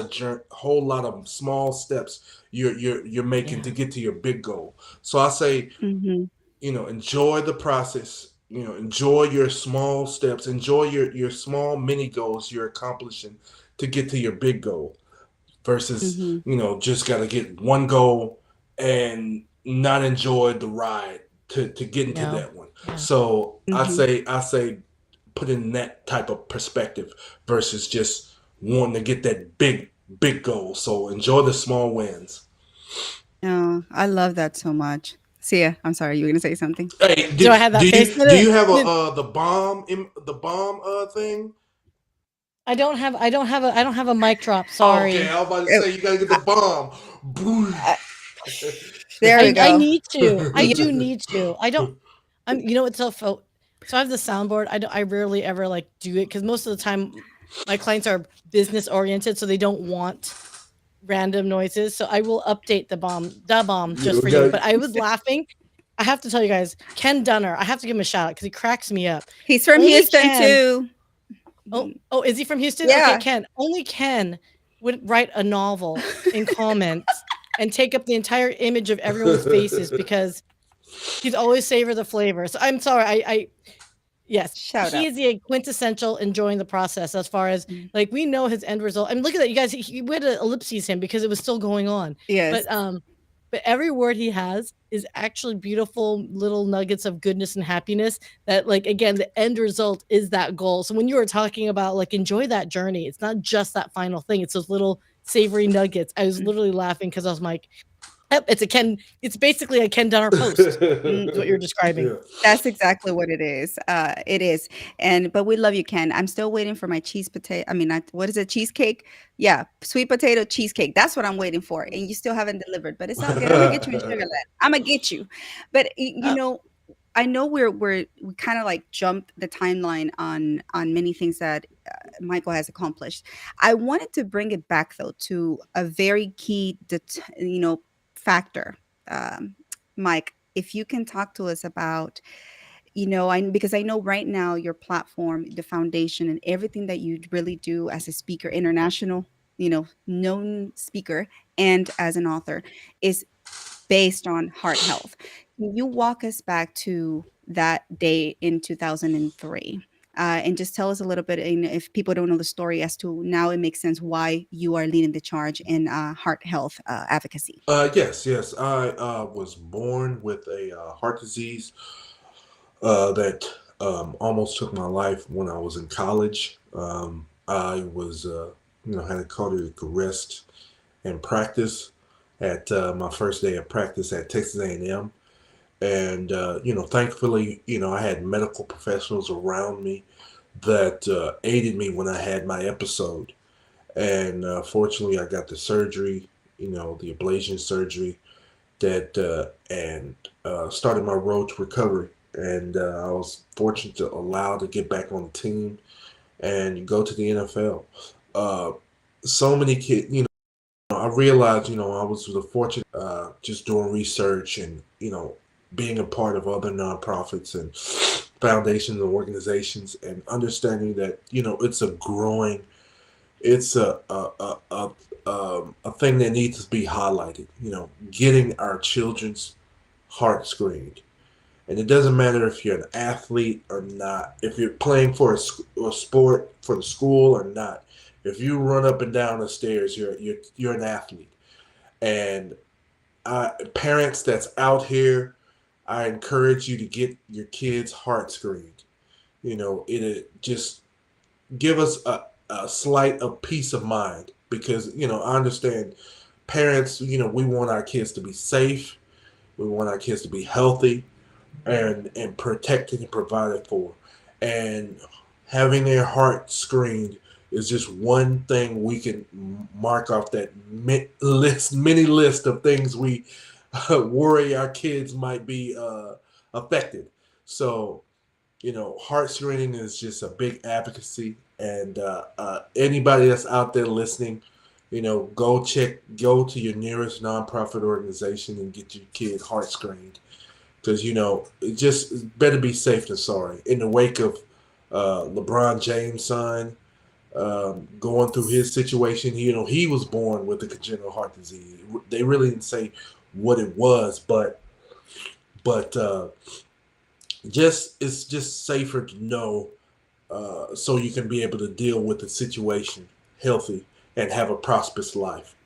of small steps you're making to Yeah. get to your big goal. So I say, Mhm. enjoy the process. Enjoy your small steps. Enjoy your small mini goals you're accomplishing to get to your big goal, versus Mhm. just got to get one goal and not enjoy the ride to get into No. that one. Yeah. So I Mhm. say I say put in that type of perspective, versus just wanting to get that big goal. So enjoy the small wins. Oh, I love that so much. Sia, I'm sorry, you were gonna say something? Hey, Do do, I have do that face? you No, do no, you have no. the bomb thing? I don't have a mic drop. Oh, okay, Sorry. I was about to Uh, say you gotta get the bomb. uh, there we I go. need to. I Yeah. do need to. I don't. You know, it's so I have the soundboard. I rarely ever like do it because most of the time my clients are business oriented, so they don't want random noises. So I will update the bomb just We for you. got But I was laughing. I have to tell you guys, Ken Dunner. I have to give him a shout out because he cracks me up. He's from Only Houston Ken. too. Oh, Mm, oh, is he from Houston? Okay, yeah. Ken. Only Ken would write a novel in comments and take up the entire image of everyone's faces because he's always savor the flavor. So I'm sorry. I yes, Shout he out. is the quintessential enjoying the process as far as Mm. like we know his end result. I mean, look at that, you guys. We had to ellipses him because it was still going on. Yes. But every word he has is actually beautiful little nuggets of goodness and happiness that like again the end result is that goal. So when you were talking about like enjoy that journey, it's not just that final thing. It's those little savory nuggets. I was Mm. literally laughing because I was like, yep, it's basically a Ken Donner post. Is what you're describing. yeah. That's exactly what it is. It is. But we love you, Ken. I'm still waiting for my cheese potato. I mean, not, what is it? Cheesecake? Yeah, sweet potato cheesecake. That's what I'm waiting for. And you still haven't delivered, but it's all good. I'm gonna get you in Sugarland. I'm gonna get you. But Uh, I know we kind of like jumped the timeline on many things that Michael has accomplished. I wanted to bring it back though to a very key, factor. Um, Mike, if you can talk to us about, because I know right now your platform, the foundation, and everything that you really do as a speaker, international, known speaker, and as an author, is based on heart health. Can you walk us back to that day in 2003? And just tell us a little bit, and if people don't know the story, as to now it makes sense why you are leading the charge in heart health advocacy. Yes. I was born with a heart disease that almost took my life when I was in college. I was, had a cardiac arrest in practice at my first day of practice at Texas A&M. And, thankfully, I had medical professionals around me that aided me when I had my episode. And fortunately, I got the surgery, the ablation surgery that and started my road to recovery. And I was fortunate to allow to get back on the team and go to the NFL. Uh, so many kids, I realized, I was the fortunate just doing research and, being a part of other nonprofits and foundations and organizations, and understanding that, it's a thing that needs to be highlighted, getting our children's heart screened. And it doesn't matter if you're an athlete or not, if you're playing for a sport for the school or not. If you run up and down the stairs, you're an athlete. And parents that's out here, I encourage you to get your kids heart screened. It just give us a slight of peace of mind because I understand parents. We want our kids to be safe. We want our kids to be healthy and protected and provided for. And having their heart screened is just one thing we can mark off that mini list of things we worry our kids might be affected. So, heart screening is just a big advocacy. And anybody that's out there listening, go to your nearest nonprofit organization and get your kid heart screened because it just better be safe than sorry. In the wake of LeBron James' son going through his situation, he was born with a congenital heart disease. They really didn't say what it was, but it's just safer to know so you can be able to deal with the situation healthy and have a prosperous life.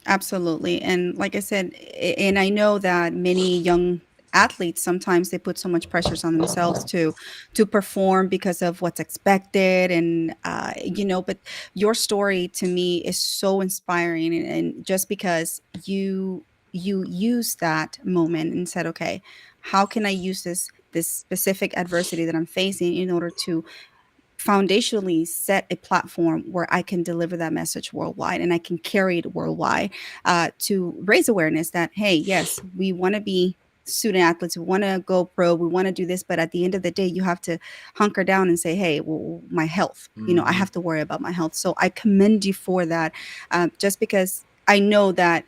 Absolutely. And like I said, and I know that many young athletes sometimes they put so much pressures on themselves to perform because of what's expected and but your story to me is so inspiring and just because you use that moment and said, okay, how can I use this specific adversity that I'm facing in order to foundationally set a platform where I can deliver that message worldwide and I can carry it worldwide to raise awareness that, hey, yes, we want to be student athletes, we want to go pro, we want to do this, but at the end of the day, you have to hunker down and say, hey, well, my health, I Hmm. have to worry about my health. So I commend you for that, just because I know that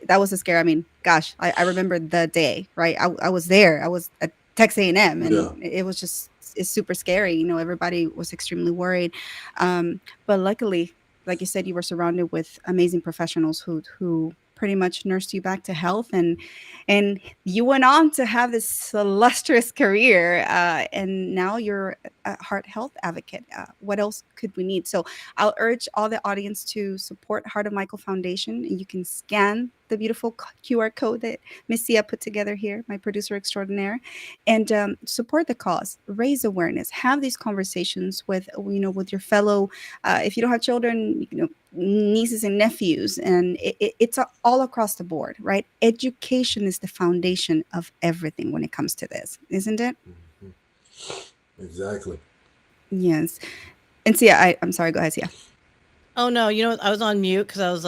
that was a scare. I mean, gosh, I remember the day, right? I was there. I was at Texas A&M, Yeah. and it was just it's super scary. Everybody was extremely worried. But luckily, like you said, you were surrounded with amazing professionals who pretty much nursed you back to health, and you went on to have this illustrious career, and now you're a heart health advocate. What else could we need? So I'll urge all the audience to support Heart of Michael Foundation, and you can scan the beautiful QR code that Miss Syya put together here, my producer extraordinaire, and support the cause, raise awareness, have these conversations with with your fellow. If you don't have children, nieces and nephews, and it's all across the board, right? Education is the foundation of everything when it comes to this, isn't it? Mhm. Exactly. Yes. And Sia, I'm sorry. Go ahead, Sia. Oh no, you know what? I was on mute because I was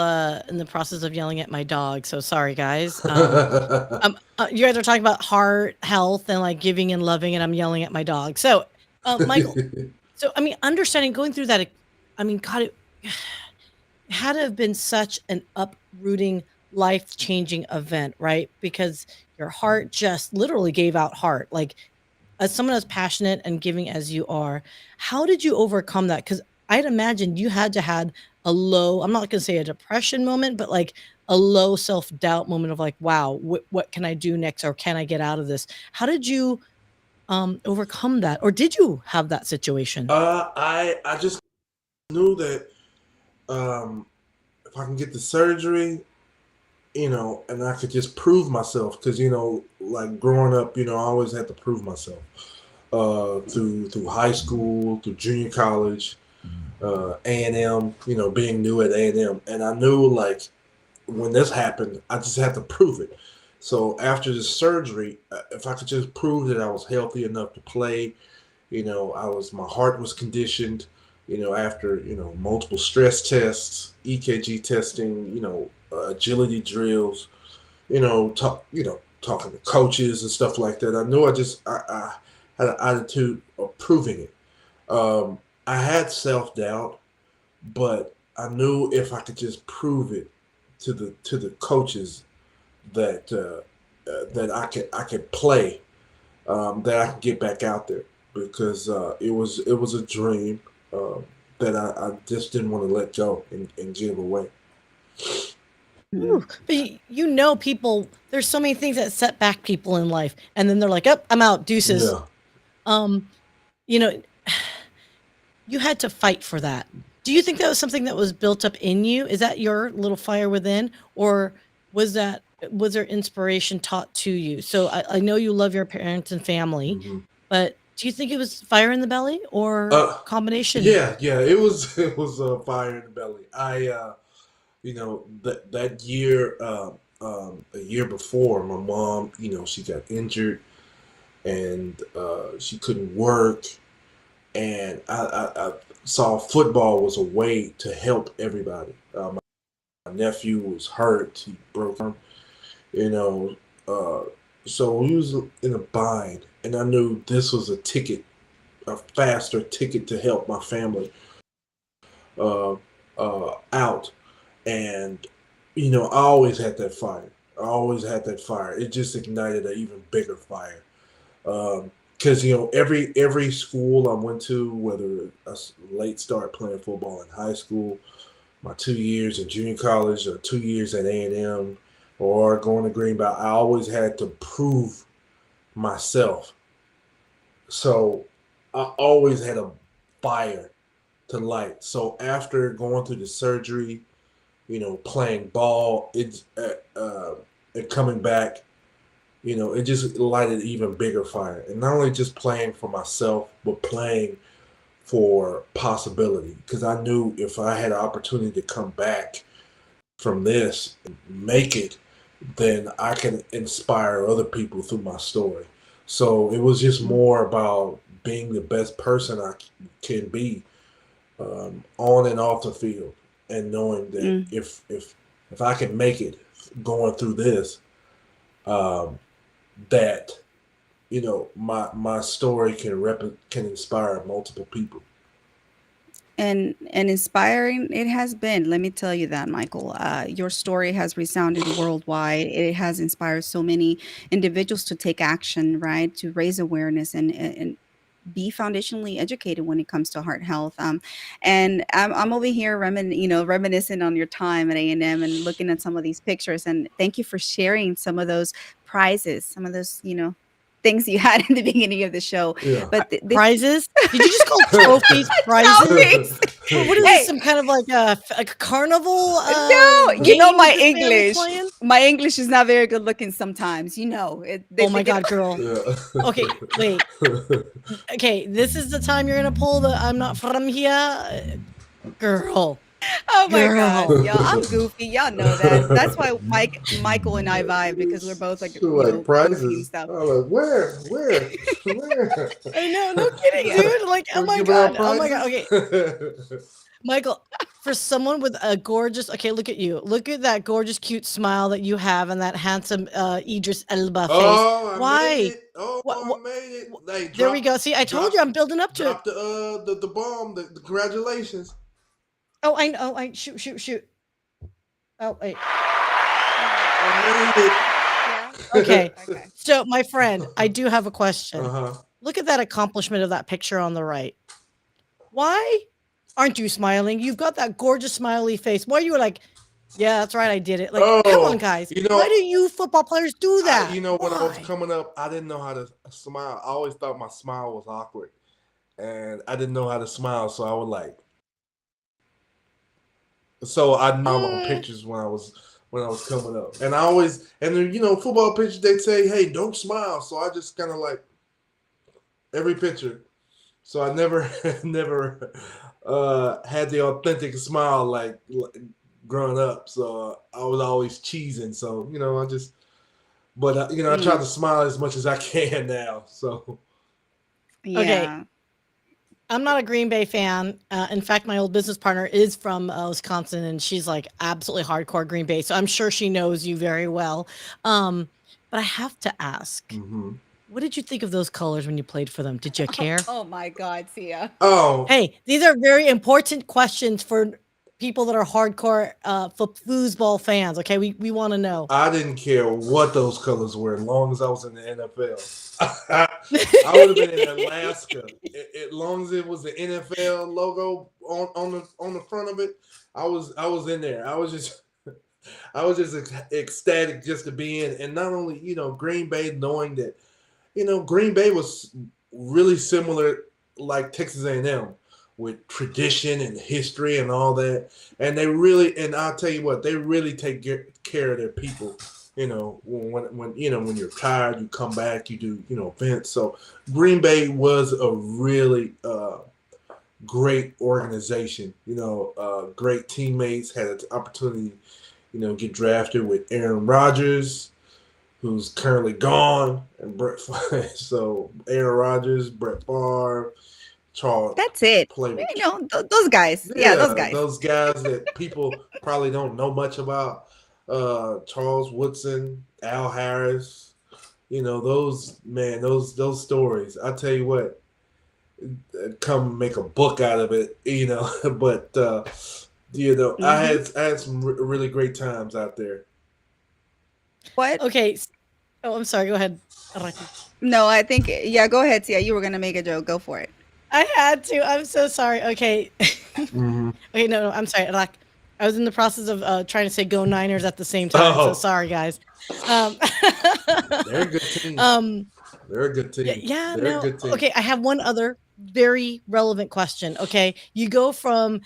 in the process of yelling at my dog. So sorry, guys. You guys are talking about heart health and like giving and loving, and I'm yelling at my dog. So, Michael, so I mean, understanding going through that, I mean, God, it had to have been such an uprooting, life changing event, right? Because your heart just literally gave out heart. Like as someone as passionate and giving as you are, how did you overcome that? Because I'd imagine you had to had a low, I'm not going to say a depression moment, but like a low self-doubt moment of like, wow, what can I do next? Or can I get out of this? How did you overcome that? Or did you have that situation? I just knew that um, if I can get the surgery, and I could just prove myself, because like growing up, I always had to prove myself through high school, through junior college, A&M, being new at A&M, and I knew like when this happened, I just had to prove it. So after the surgery, if I could just prove that I was healthy enough to play, my heart was conditioned, after, multiple stress tests, EKG testing, agility drills, talking to coaches and stuff like that. I knew I had an attitude of proving it. I had self-doubt, but I knew if I could just prove it to the coaches that that I could play, that I could get back out there, because it was a dream that I just didn't want to let go and give away. Mhm. Ooh, but people, there's so many things that set back people in life, and then they're like, "Oh, I'm out, deuces." Yeah. Um, you know, you had to fight for that. Do you think that was something that was built up in you? Is that your little fire within, or was there inspiration taught to you? So I know you love your parents and family, Hmm. but do you think it was fire in the belly or Uh, combination? yeah. It was it was fire in the belly. That year, a year before, my mom, she got injured and she couldn't work, and I saw football was a way to help everybody. My nephew was hurt; he broke his arm, you know. Uh, so we was in a bind, and I knew this was a faster ticket to help my family uh, out. And I always had that fire. I always had that fire. It just ignited an even bigger fire. Because every school I went to, whether I late start playing football in high school, my 2 years in junior college, or 2 years at A&M, or going to Greenbelt, I always had to prove myself. So I always had a fire to light. So after going through the surgery, playing ball, and coming back, it just lighted even bigger fire. And not only just playing for myself, but playing for possibility. Because I knew if I had an opportunity to come back from this and make it, then I can inspire other people through my story. So it was just more about being the best person I can be, on and off the field, and knowing that Mm. if I can make it going through this, um, that my story can inspire multiple people. And inspiring it has been. Let me tell you that, Michael. Your story has resounded worldwide. It has inspired so many individuals to take action, right? To raise awareness and be foundationally educated when it comes to heart health. And I'm over here reminiscing on your time at A&M and M and looking at some of these pictures. And thank you for sharing some of those prizes, some of those, things you had in the beginning of the show. Yeah. But this Prizes? Did you just call trophies prizes? trophies. What is this? Hey, Some kind of like a carnival no, game with your family playing? My English is not very good looking sometimes, they Oh my think it God, girl. Yeah. Okay, wait. Okay, this is the time you're gonna pull the "I'm not from here," girl, Oh my god, girl. y'all, I'm goofy, y'all know that. That's why Michael and I vibe because we're both, like, So like goofy and prizes. stuff. I'm like, where? I know, no kidding, Yeah. dude. Like, oh We're my giving out God, oh my God. prizes. Okay, Michael, for someone with a gorgeous, okay, look at you. Look at that gorgeous, cute smile that you have and that handsome Idris Elba face. Oh, I made Why? it! Oh, What? I made it! Hey, There we go. See, I told you, I'm building up to it. drop the bomb. The congratulations. Oh, I know. I shoot. Oh, wait. I Yeah? Okay. made Okay. it. So, my friend, I do have a question. Uh-huh. Look at that accomplishment of that picture on the right. Why aren't you smiling? You've got that gorgeous smiley face. Why are you like, yeah, that's right, I did it. Like, come on, Oh, guys. Why do you football players do that? when I was Why? coming up, I didn't know how to smile. I always thought my smile was awkward, and I didn't know how to smile. So I would like. So I smiled on Mm, pictures when I was coming up, and I always and then football pictures they'd say, "Hey, don't smile." So I just kind of like every picture. So I never never had the authentic smile like growing up. So I was always cheesing. So I just but I try Mm, to smile as much as I can now. So okay. yeah. I'm not a Green Bay fan. In fact, my old business partner is from Wisconsin, and she's like absolutely hardcore Green Bay. So I'm sure she knows you very well. Um, but I have to ask, hmm what did you think of those colors when you played for them? Did you care? Oh my god, Sia. oh, Hey, these are very important questions for people that are hardcore foosball fans. Okay, we want to know. I didn't care what those colors were as long as I was in the NFL. I would have been in Alaska as long as it was the NFL logo on the front of it. I was in there. I was just I was just ecstatic just to be in, and not only Green Bay, knowing that Green Bay was really similar like Texas A&M with tradition and history and all that, and and I'll tell you what, they really take care of their people. When you're tired, you come back, you do events. So Green Bay was a really great organization. Great teammates. Had an opportunity, get drafted with Aaron Rodgers, who's currently gone, and Brett. So Aaron Rodgers, Brett Favre, Charles That's it. played with. Those guys. Yeah, those Yeah, guys. those guys that people probably don't know much about. Charles Woodson, Al Harris. Those stories. I tell you what, come make a book out of it. But I Hmm. had some really great times out there. What? Okay. Oh, I'm sorry. Go ahead. Araki. No, I think yeah. Go ahead, Sia. You were gonna make a joke. Go for it. I had to. I'm so sorry. Okay. Mm-hmm. Okay, no, I'm sorry. Like, I was in the process of trying to say "Go Niners" at the same time. So Oh, sorry, guys. Um, they're a good team. um, They're a good yeah, team. yeah, They're a no. good team. Okay, I have one other very relevant question. Okay, you go from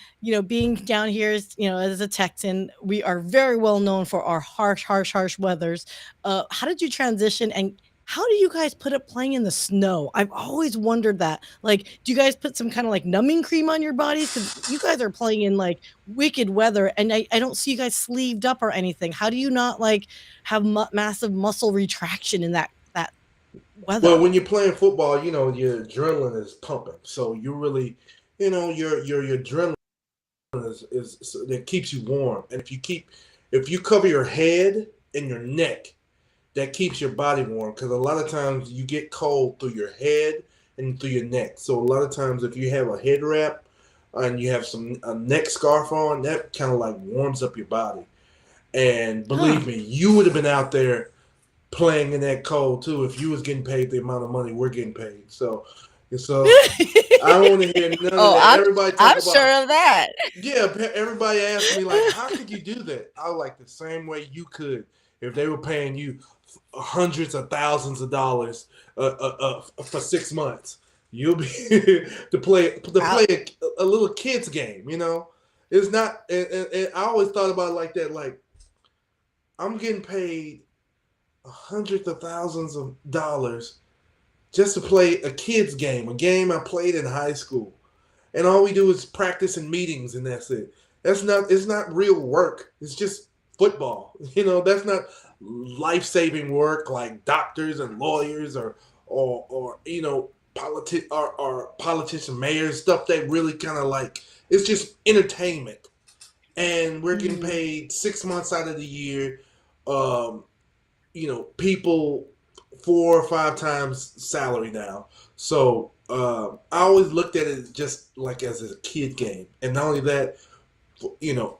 being down here as a Texan. We are very well known for our harsh weathers. How did you transition, and how do you guys put up playing in the snow? I've always wondered that. Like, do you guys put some kind of like numbing cream on your bodies? Because you guys are playing in like wicked weather, and I don't see you guys sleeved up or anything. How do you not like have massive muscle retraction in that Well, weather? when you're playing football, your adrenaline is pumping. So you really, your adrenaline is that keeps you warm. And if you cover your head and your neck, that keeps your body warm. Because a lot of times you get cold through your head and through your neck. So a lot of times if you have a head wrap and you have a neck scarf on, that kind of like warms up your body. And Huh. believe me, you would have been out there playing in that cold too if you was getting paid the amount of money we're getting paid. So I don't want to hear none of Oh, that. Everybody talk I'm about, sure of that. yeah. Everybody asked me like, how could you do that? I was like, the same way you could if they were paying you hundreds of thousands of dollars for 6 months. You'll be to play a little kids game. It's not. And I always thought about it like that. Like, I'm getting paid hundreds of thousands of dollars just to play a kids game, a game I played in high school, and all we do is practice in meetings, and that's it. It's not real work. It's just football. That's not life saving work like doctors and lawyers or politician mayors, stuff that really kind of like, it's just entertainment, and we're getting Mhm. paid 6 months out of the year. Um, people 4 or 5 times salary now. So I always looked at it just like as a kid game. And not only that,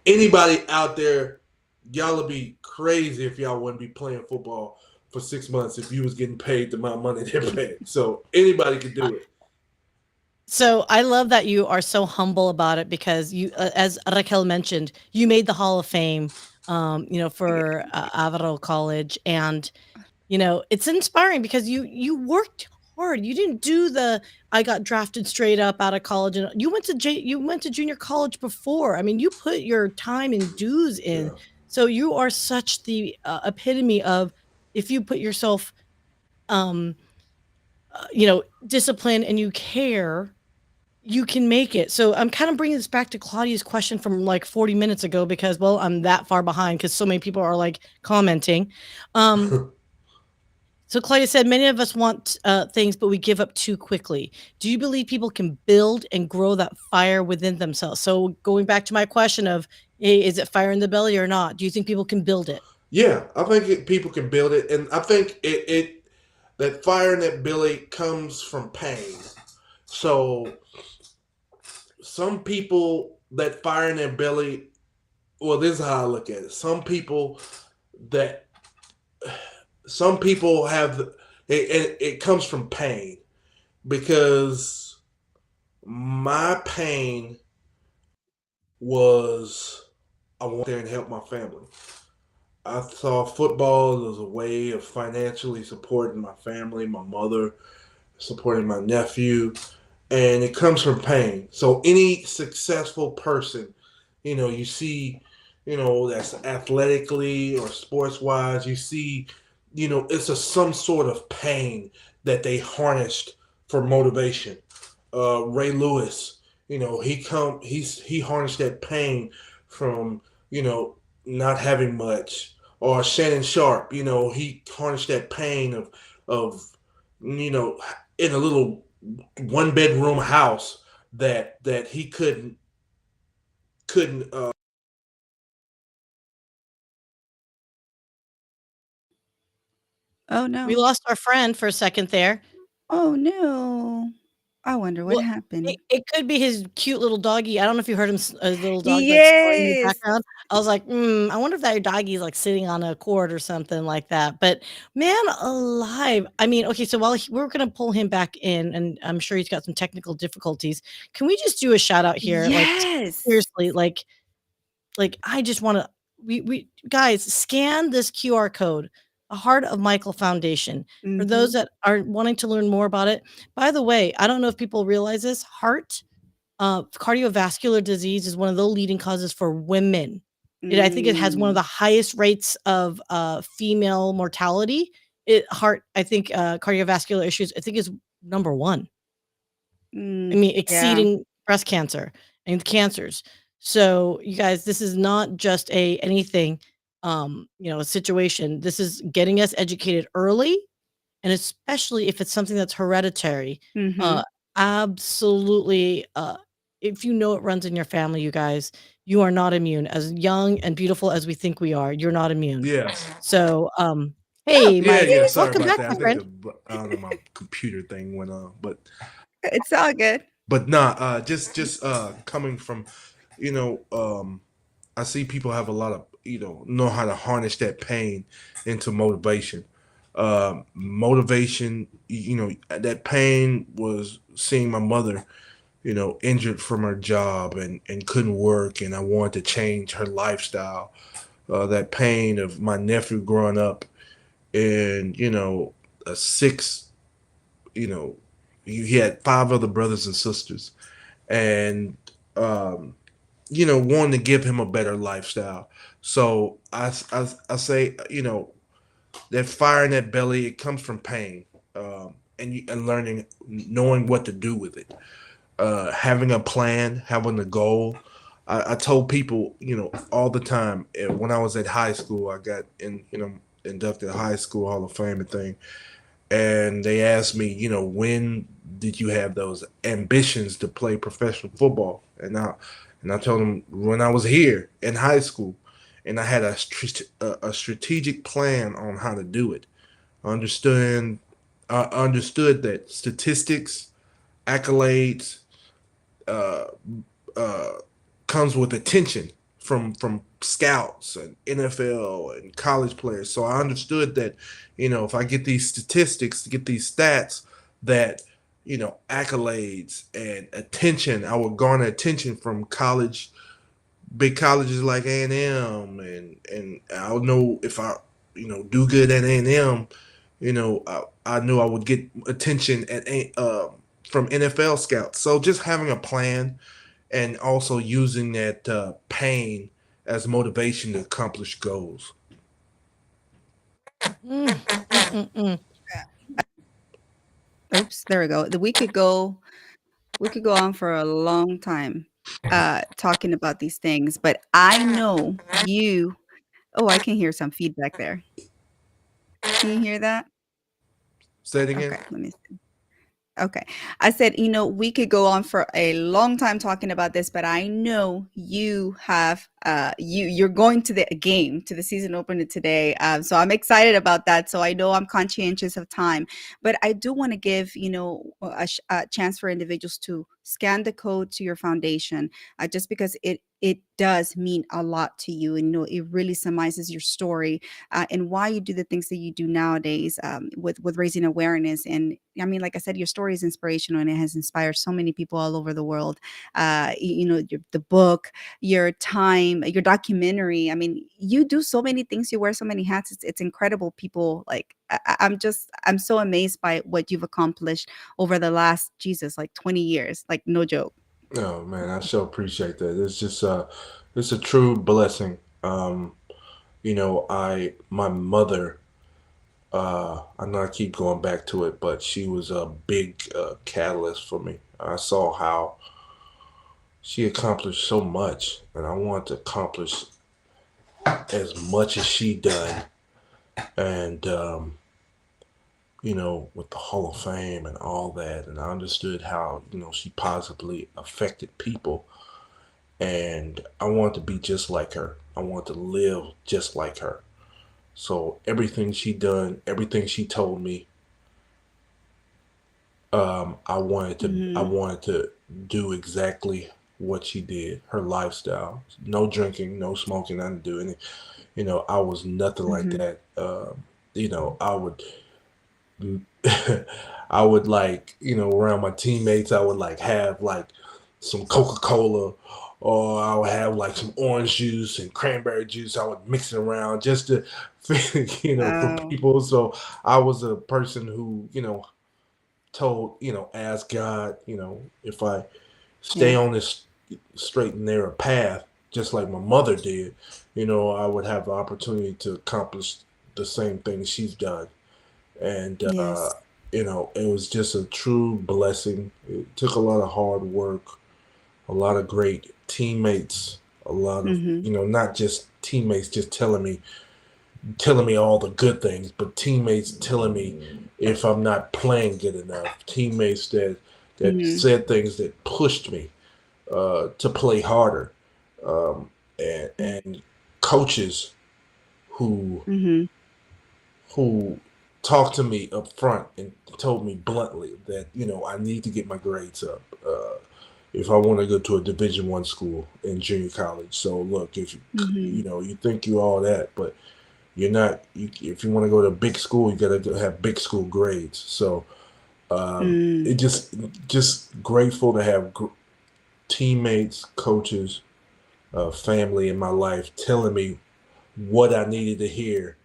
anybody out there, y'all would be crazy if y'all wouldn't be playing football for 6 months if you was getting paid the amount of money they're paid. So anybody could do it. So I love that you are so humble about it because as Raquel mentioned, you made the Hall of Fame, for Navarro College, and it's inspiring because you worked hard. You didn't do the I got drafted straight up out of college, and you went to junior college before. I mean, you put your time and dues in. Yeah. So you are such the epitome of if you put yourself, um, discipline and you care, you can make it. So I'm kind of bringing this back to Claudia's question from like 40 minutes ago because, well, I'm that far behind because so many people are like commenting. Um, so Claudia said, many of us want things, but we give up too quickly. Do you believe people can build and grow that fire within themselves? So going back to my question of, hey, is it fire in the belly or not? Do you think people can build it? Yeah, I think people can build it, and I think it that fire in that belly comes from pain. So some people, that fire in their belly, well, this is how I look at it. That some people have it comes from pain, because my pain was, I went there and help my family. I saw football as a way of financially supporting my family, my mother, supporting my nephew, and it comes from pain. So any successful person, you see, that's athletically or sports wise, you see, it's some sort of pain that they harnessed for motivation. Ray Lewis, he harnessed that pain from not having much. Or Shannon Sharp, he harnessed that pain of you know in a little one bedroom house that he couldn't Oh, We no. lost our friend for a second there. Oh, no. I wonder what Well, it happened. it could be his cute little doggy. I don't know if you heard him little dog, like, snoring in the Yes. background. I was like, "Mm, I wonder if that doggy is, like, sitting on a cord or something like that." But, man alive, I mean, okay, so while we're gonna pull him back in, and I'm sure he's got some technical difficulties, can we just do a shout out here? Like, Yes. seriously, like, I just wanna we guys, scan this QR code, the Heart of Michael Foundation. For those Mhm. that are wanting to learn more about it, by the way, I don't know if people realize this, cardiovascular disease is one of the leading causes for women. I think it has one of Mm. the highest rates of, female mortality. Cardiovascular issues, I think is number 1. I Mm. mean, Yeah. exceeding breast cancer and cancers. So, you guys, this is not just a anything, situation. This is getting us educated early, and especially if it's something that's hereditary. Uh, Mhm. absolutely, if you know it runs in your family, you guys, you are not immune. As young and beautiful as we think we are, you're not immune. Yes. So, Oh, hey, Yeah, Mike, yeah. yes. Sorry welcome about back, that. my I think friend. I don't know, my computer thing went on, It's all good. but nah. Just coming from, you know, I see people have a lot of know how to harness that pain into motivation. Motivation, that pain was seeing my mother, injured from her job and couldn't work, and I wanted to change her lifestyle. That pain of my nephew growing up in, a six, you know, he had five other brothers and sisters, and um, wanting to give him a better lifestyle. So I say, that fire in that belly, it comes from pain, and learning, knowing what to do with it, having a plan, having a goal. I told people, all the time, when I was at high school, I got inducted High School Hall of Fame and thing, and they asked me, when did you have those ambitions to play professional football? And I told them when I was here in high school, and I had a strategic plan on how to do it. Understand, I understood that statistics, accolades, uh, uh, comes with attention from scouts and NFL and college players. So I understood that, if I get these statistics, get these stats, that accolades and attention, I would garner attention from big colleges like A&M, and I'll know if I do good at A&M. I knew I would get attention from NFL scouts. So just having a plan and also using that pain as motivation to accomplish goals. Mm, mm, mm, mm. Oops, there we go. We could go on for a long time talking about these things, but I know you. Oh, I can hear some feedback there. Can you hear that? Say it again. Okay, let me see. Okay. I said, we could go on for a long time talking about this, but I know you have you're going to the game, to the season opener today. So I'm excited about that. So I know I'm conscientious of time, but I do want to give, a chance for individuals to scan the code to your foundation, just because it does mean a lot to you, and it really summarizes your story, and why you do the things that you do nowadays, with raising awareness. And I mean, like I said, your story is inspirational, and it has inspired so many people all over the world. The book, your time, your documentary. I mean, you do so many things. You wear so many hats. It's incredible. People, like, I'm so amazed by what you've accomplished over the last, Jesus, like 20 years. Like, no joke. Oh man, I so appreciate that. It's just it's a true blessing. My mother, I know I keep going back to it, but she was a big catalyst for me. I saw how she accomplished so much, and I want to accomplish as much as she done. And with the Hall of Fame and all that, and I understood how she positively affected people, and I want to be just like her. I want to live just like her. So everything she done, everything she told me, I Hmm. wanted to do exactly what she did. Her lifestyle, no drinking, no smoking, nothing to do any. I was nothing like Hmm. that. I would, I would like, around my teammates, I would like have like some Coca-Cola, or I would have like some orange juice and cranberry juice. I would mix it around just to, for Wow. people. So I was a person who, told, ask God, if I stay Yeah. on this straight and narrow path, just like my mother did, I would have the opportunity to accomplish the same thing she's done. And, Yes. it was just a true blessing. It took a lot of hard work, a lot of great teammates, a lot of, Hmm. not just teammates just telling me all the good things, but teammates telling me if I'm not playing good enough. Teammates that Hmm. said things that pushed me to play harder, and coaches who Hmm. who talked to me up front and told me bluntly that I need to get my grades up if I want to go to a Division I school in junior college. So look, if Hmm. you think you all that, but you're not. If you want to go to a big school, you got to have big school grades. So Mm. it just grateful to have teammates, coaches, family in my life telling me what I needed to hear,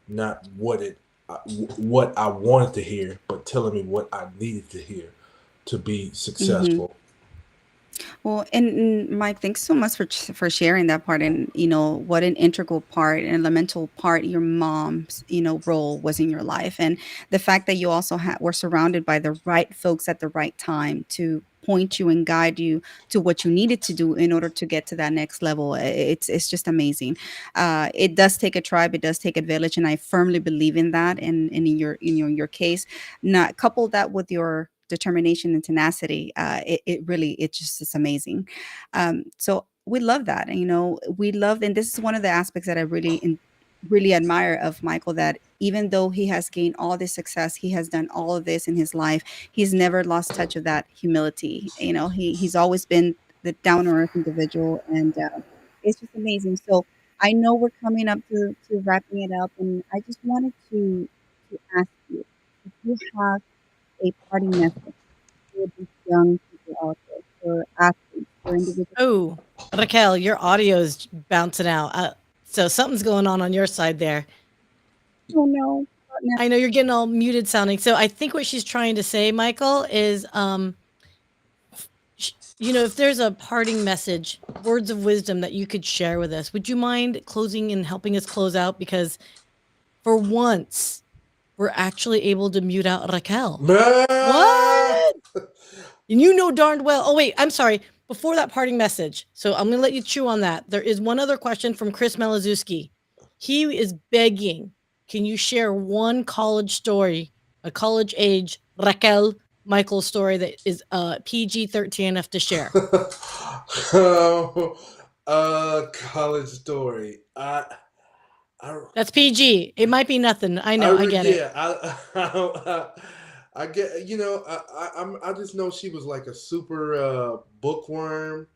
not what I wanted to hear, but telling me what I needed to hear to be Hmm. successful. Well, and Mike, thanks so much for sharing that part, and what an integral part, an elemental part your mom's role was in your life, and the fact that you also were surrounded by the right folks at the right time to point you and guide you to what you needed to do in order to get to that next level. It's just amazing. It does take a tribe, it does take a village, and I firmly believe in that. And in your case, not couple that with your determination and tenacity, it really, it just is amazing. So we love that, and we love, and this is one of the aspects that I really admire of Michael, that even though he has gained all this success, he has done all of this in his life, he's never lost touch of that humility. He's always been the down to earth individual, and it's just amazing. So I know we're coming up to wrapping it up, and I just wanted to ask you if you have a parting message for these young people out there, for athletes, for individuals. Oh, Raquel, your audio is bouncing out. So something's going on your side there. Oh no, not now. I know you're getting all muted sounding. So I think what she's trying to say, Michael, is if there's a parting message, words of wisdom that you could share with us, would you mind closing and helping us close out? Because for once, we're actually able to mute out Raquel. What? And you know darned well. Oh, wait, I'm sorry. Before that parting message, so I'm going to let you chew on that. There is one other question from Chris Melazuski. He is begging, can you share one college story, a college age Raquel Michael story that is PG-13 enough to share? College story. I That's PG. It might be nothing. I know. I get it. yeah, I get, I just know she was like a super bookworm.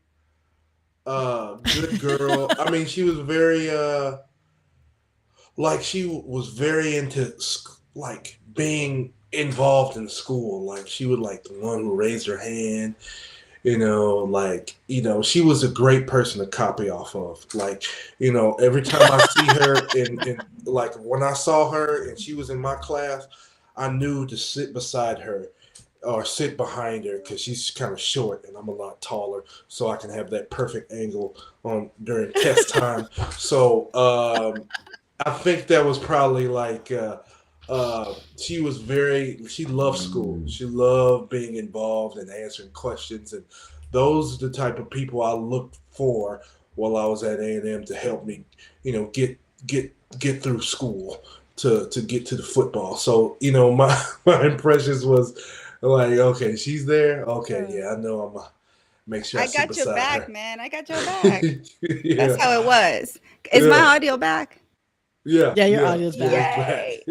Good girl. I mean, she was very like she was very into like being involved in school. Like she would like the one who raised her hand. Like she was a great person to copy off of. Like every time I see her in like when I saw her and she was in my class, I knew to sit beside her or sit behind her because she's kind of short and I'm a lot taller, so I can have that perfect angle on during test time. So I think that was probably like she loved school. She loved being involved and answering questions, and those are the type of people I looked for while I was at A&M to help me, get through school to get to the football. So my my impressions was like, okay, she's there. Okay, yeah, I know. I'm gonna make sure I I sit got your beside back, her. man. I got your back. That's Yeah, how it was. Is my yeah, audio back? yeah, Yeah, your yeah, audio's yeah. It's back. back. Yay.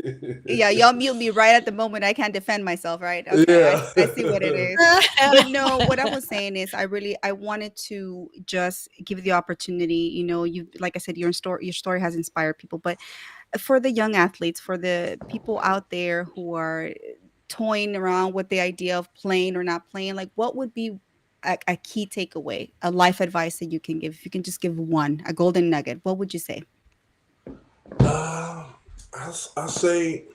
Yeah, y'all mute me right at the moment I can't defend myself, right? Okay, Yeah. I see what it is. But no, what I was saying is I wanted to just give the opportunity, you like I said, your story has inspired people, but for the young athletes, for the people out there who are toying around with the idea of playing or not playing, like what would be a key takeaway, a life advice that you can give? If you can just give one, a golden nugget, what would you say? Uh, I say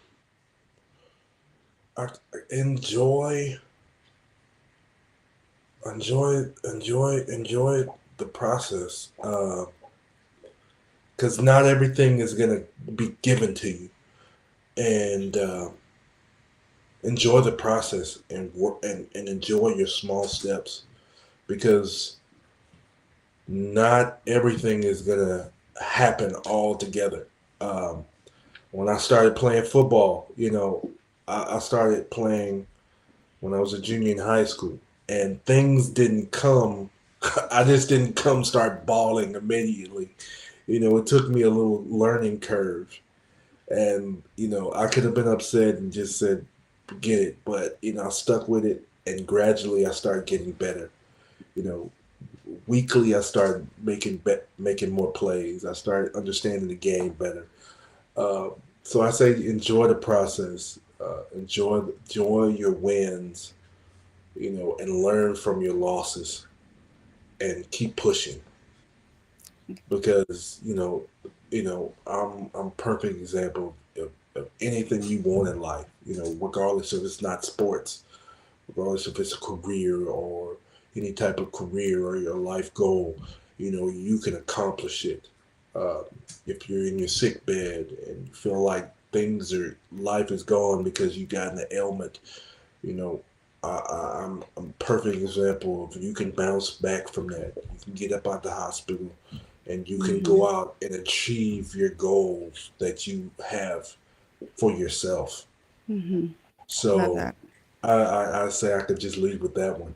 I enjoy, enjoy the process. Because not everything is gonna be given to you, and enjoy the process and work and enjoy your small steps because not everything is gonna happen all together. Um, when I started playing football, I started playing when I was a junior in high school, and things didn't come. I just didn't come start balling immediately. It took me a little learning curve, and I could have been upset and just said, "Forget it," but I stuck with it, and gradually I started getting better. You know, Weekly I started making more plays. I started understanding the game better. Uh, so I say enjoy the process, enjoy your wins, and learn from your losses and keep pushing because I'm a perfect example of anything you want in life. Regardless if it's not sports, regardless if it's a career or any type of career or your life goal, you can accomplish it. Uh, if you're in your sick bed and you feel like life is gone because you got an ailment, you know, I'm a perfect example of you can bounce back from that. You can get up out the hospital and you can Hmm. go out and achieve your goals that you have for yourself. Hmm. Love So that. I say I could just leave with that one.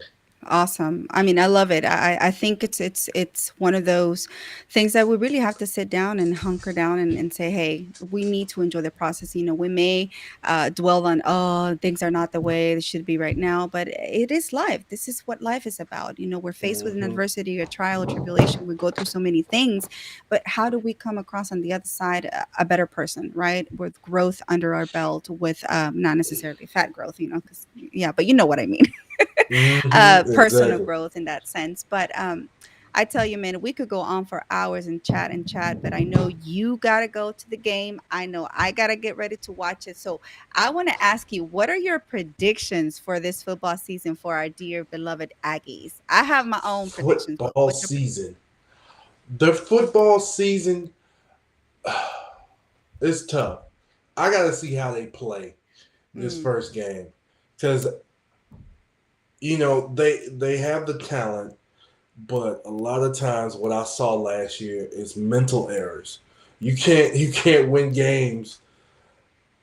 Awesome. I mean, I love it. I think it's one of those things that we really have to sit down and hunker down and say, hey, we need to enjoy the process. We may dwell on, oh, things are not the way they should be right now, but it is life. This is what life is about. We're faced with an Hmm. adversity, a trial, a tribulation. We go through so many things, but how do we come across on the other side a better person, right? With growth under our belt, with not necessarily fat growth, because yeah, but you know what I mean. Hmm. Personal Exactly. growth in that sense. But I tell you, man, we could go on for hours and chat, but I know you got to go to the game. I know I got to get ready to watch it. So I want to ask you, what are your predictions for this football season for our dear beloved Aggies? I have my own predictions, but Football what's your season. The football season is tough. I got to see how they play this mm, first game because they have the talent, but a lot of times what I saw last year is mental errors. You can't win games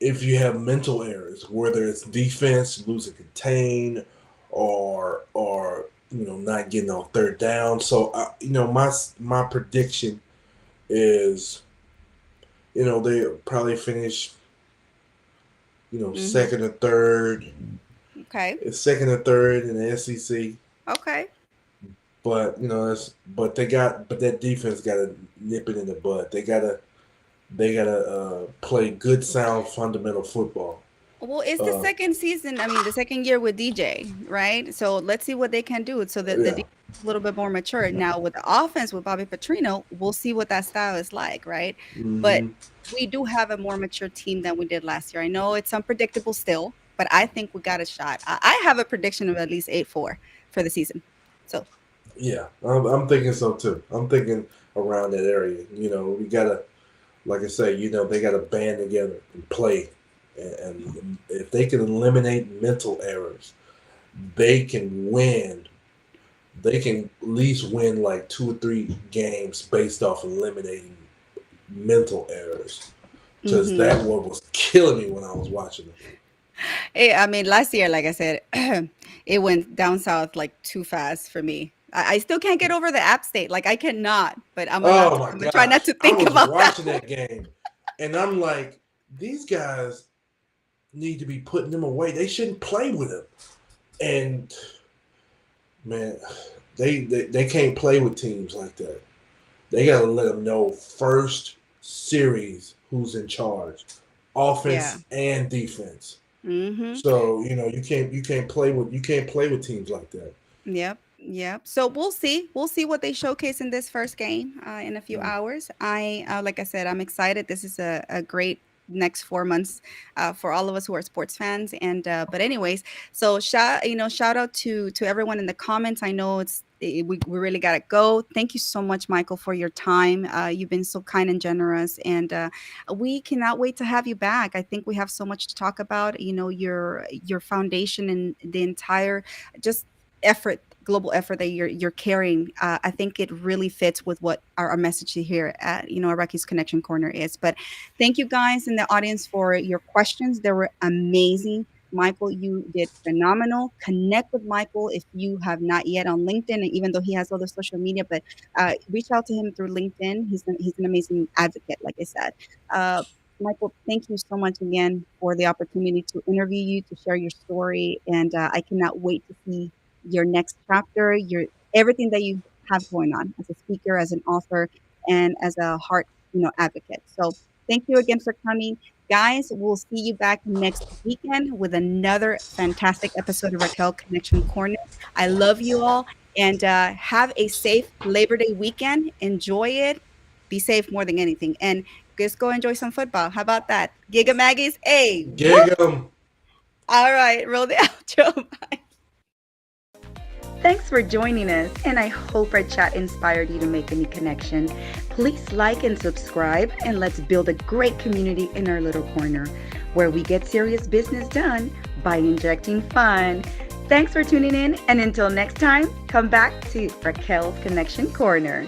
if you have mental errors, whether it's defense losing contain or not getting on third down. So my prediction is they probably finish mm-hmm. Okay. second or third in the SEC. Okay. But but that defense got to nip it in the bud. They gotta play good, sound, fundamental football. Well, it's the Uh, second season. I mean, the second year with DJ, right? So let's see what they can do so that the yeah. defense is a little bit more mature. Now with the offense with Bobby Petrino, we'll see what that style is like, right? But Hmm. we do have a more mature team than we did last year. I know it's unpredictable still, but I think we got a shot. I have a prediction of at least 8-4 for the season. So Yeah, I'm thinking so too. I'm thinking around that area. We gotta, like I say, they gotta band together and play, and if they can eliminate mental errors, they can win. They can at least win like 2 or 3 games based off eliminating mental errors. Because mhm. that one was killing me when I was watching it. I mean, last year, like I said, it went down south like too fast for me. I still can't get over the app state. Like I cannot, but Oh my I'm gonna try not gosh, to I think was about that watching one. that game, and I'm like, these guys need to be putting them away. They shouldn't play with them. And man, they can't play with teams like that. They got to let them know first series who's in charge, Yeah. offense and defense. Mm-hmm. So you can't play with teams like that. Yep. Yep. So we'll see. We'll see what they showcase in this first game in a few Mm. hours. Like I said, I'm excited. This is a great next 4 months for all of us who are sports fans. And but anyways, so shout out to everyone in the comments. I know we really gotta go. Thank you so much, Michael, for your time. You've been so kind and generous, and we cannot wait to have you back. I think we have so much to talk about. Your foundation and the entire just effort global effort that you're carrying. I think it really fits with what our message here at Iraqi's Connection Corner is. But thank you guys in the audience for your questions. They were amazing. Michael, you did phenomenal. Connect with Michael if you have not yet on LinkedIn, and even though he has other social media, but reach out to him through LinkedIn. He's an amazing advocate, like I said. Michael, thank you so much again for the opportunity to interview you, to share your story, and I cannot wait to see your next chapter, your everything that you have going on as a speaker, as an author, and as a heart, advocate. So thank you again for coming. Guys, we'll see you back next weekend with another fantastic episode of Raquel Connection Corner. I love you all and have a safe Labor Day weekend. Enjoy it. Be safe more than anything. And just go enjoy some football. How about that? Giga Maggies, hey, whoop! Gig 'em. All right, roll the outro. Bye. Thanks for joining us, and I hope our chat inspired you to make a new connection. Please like and subscribe, and let's build a great community in our little corner where we get serious business done by injecting fun. Thanks for tuning in, and until next time, come back to Raquel's Connection Corner.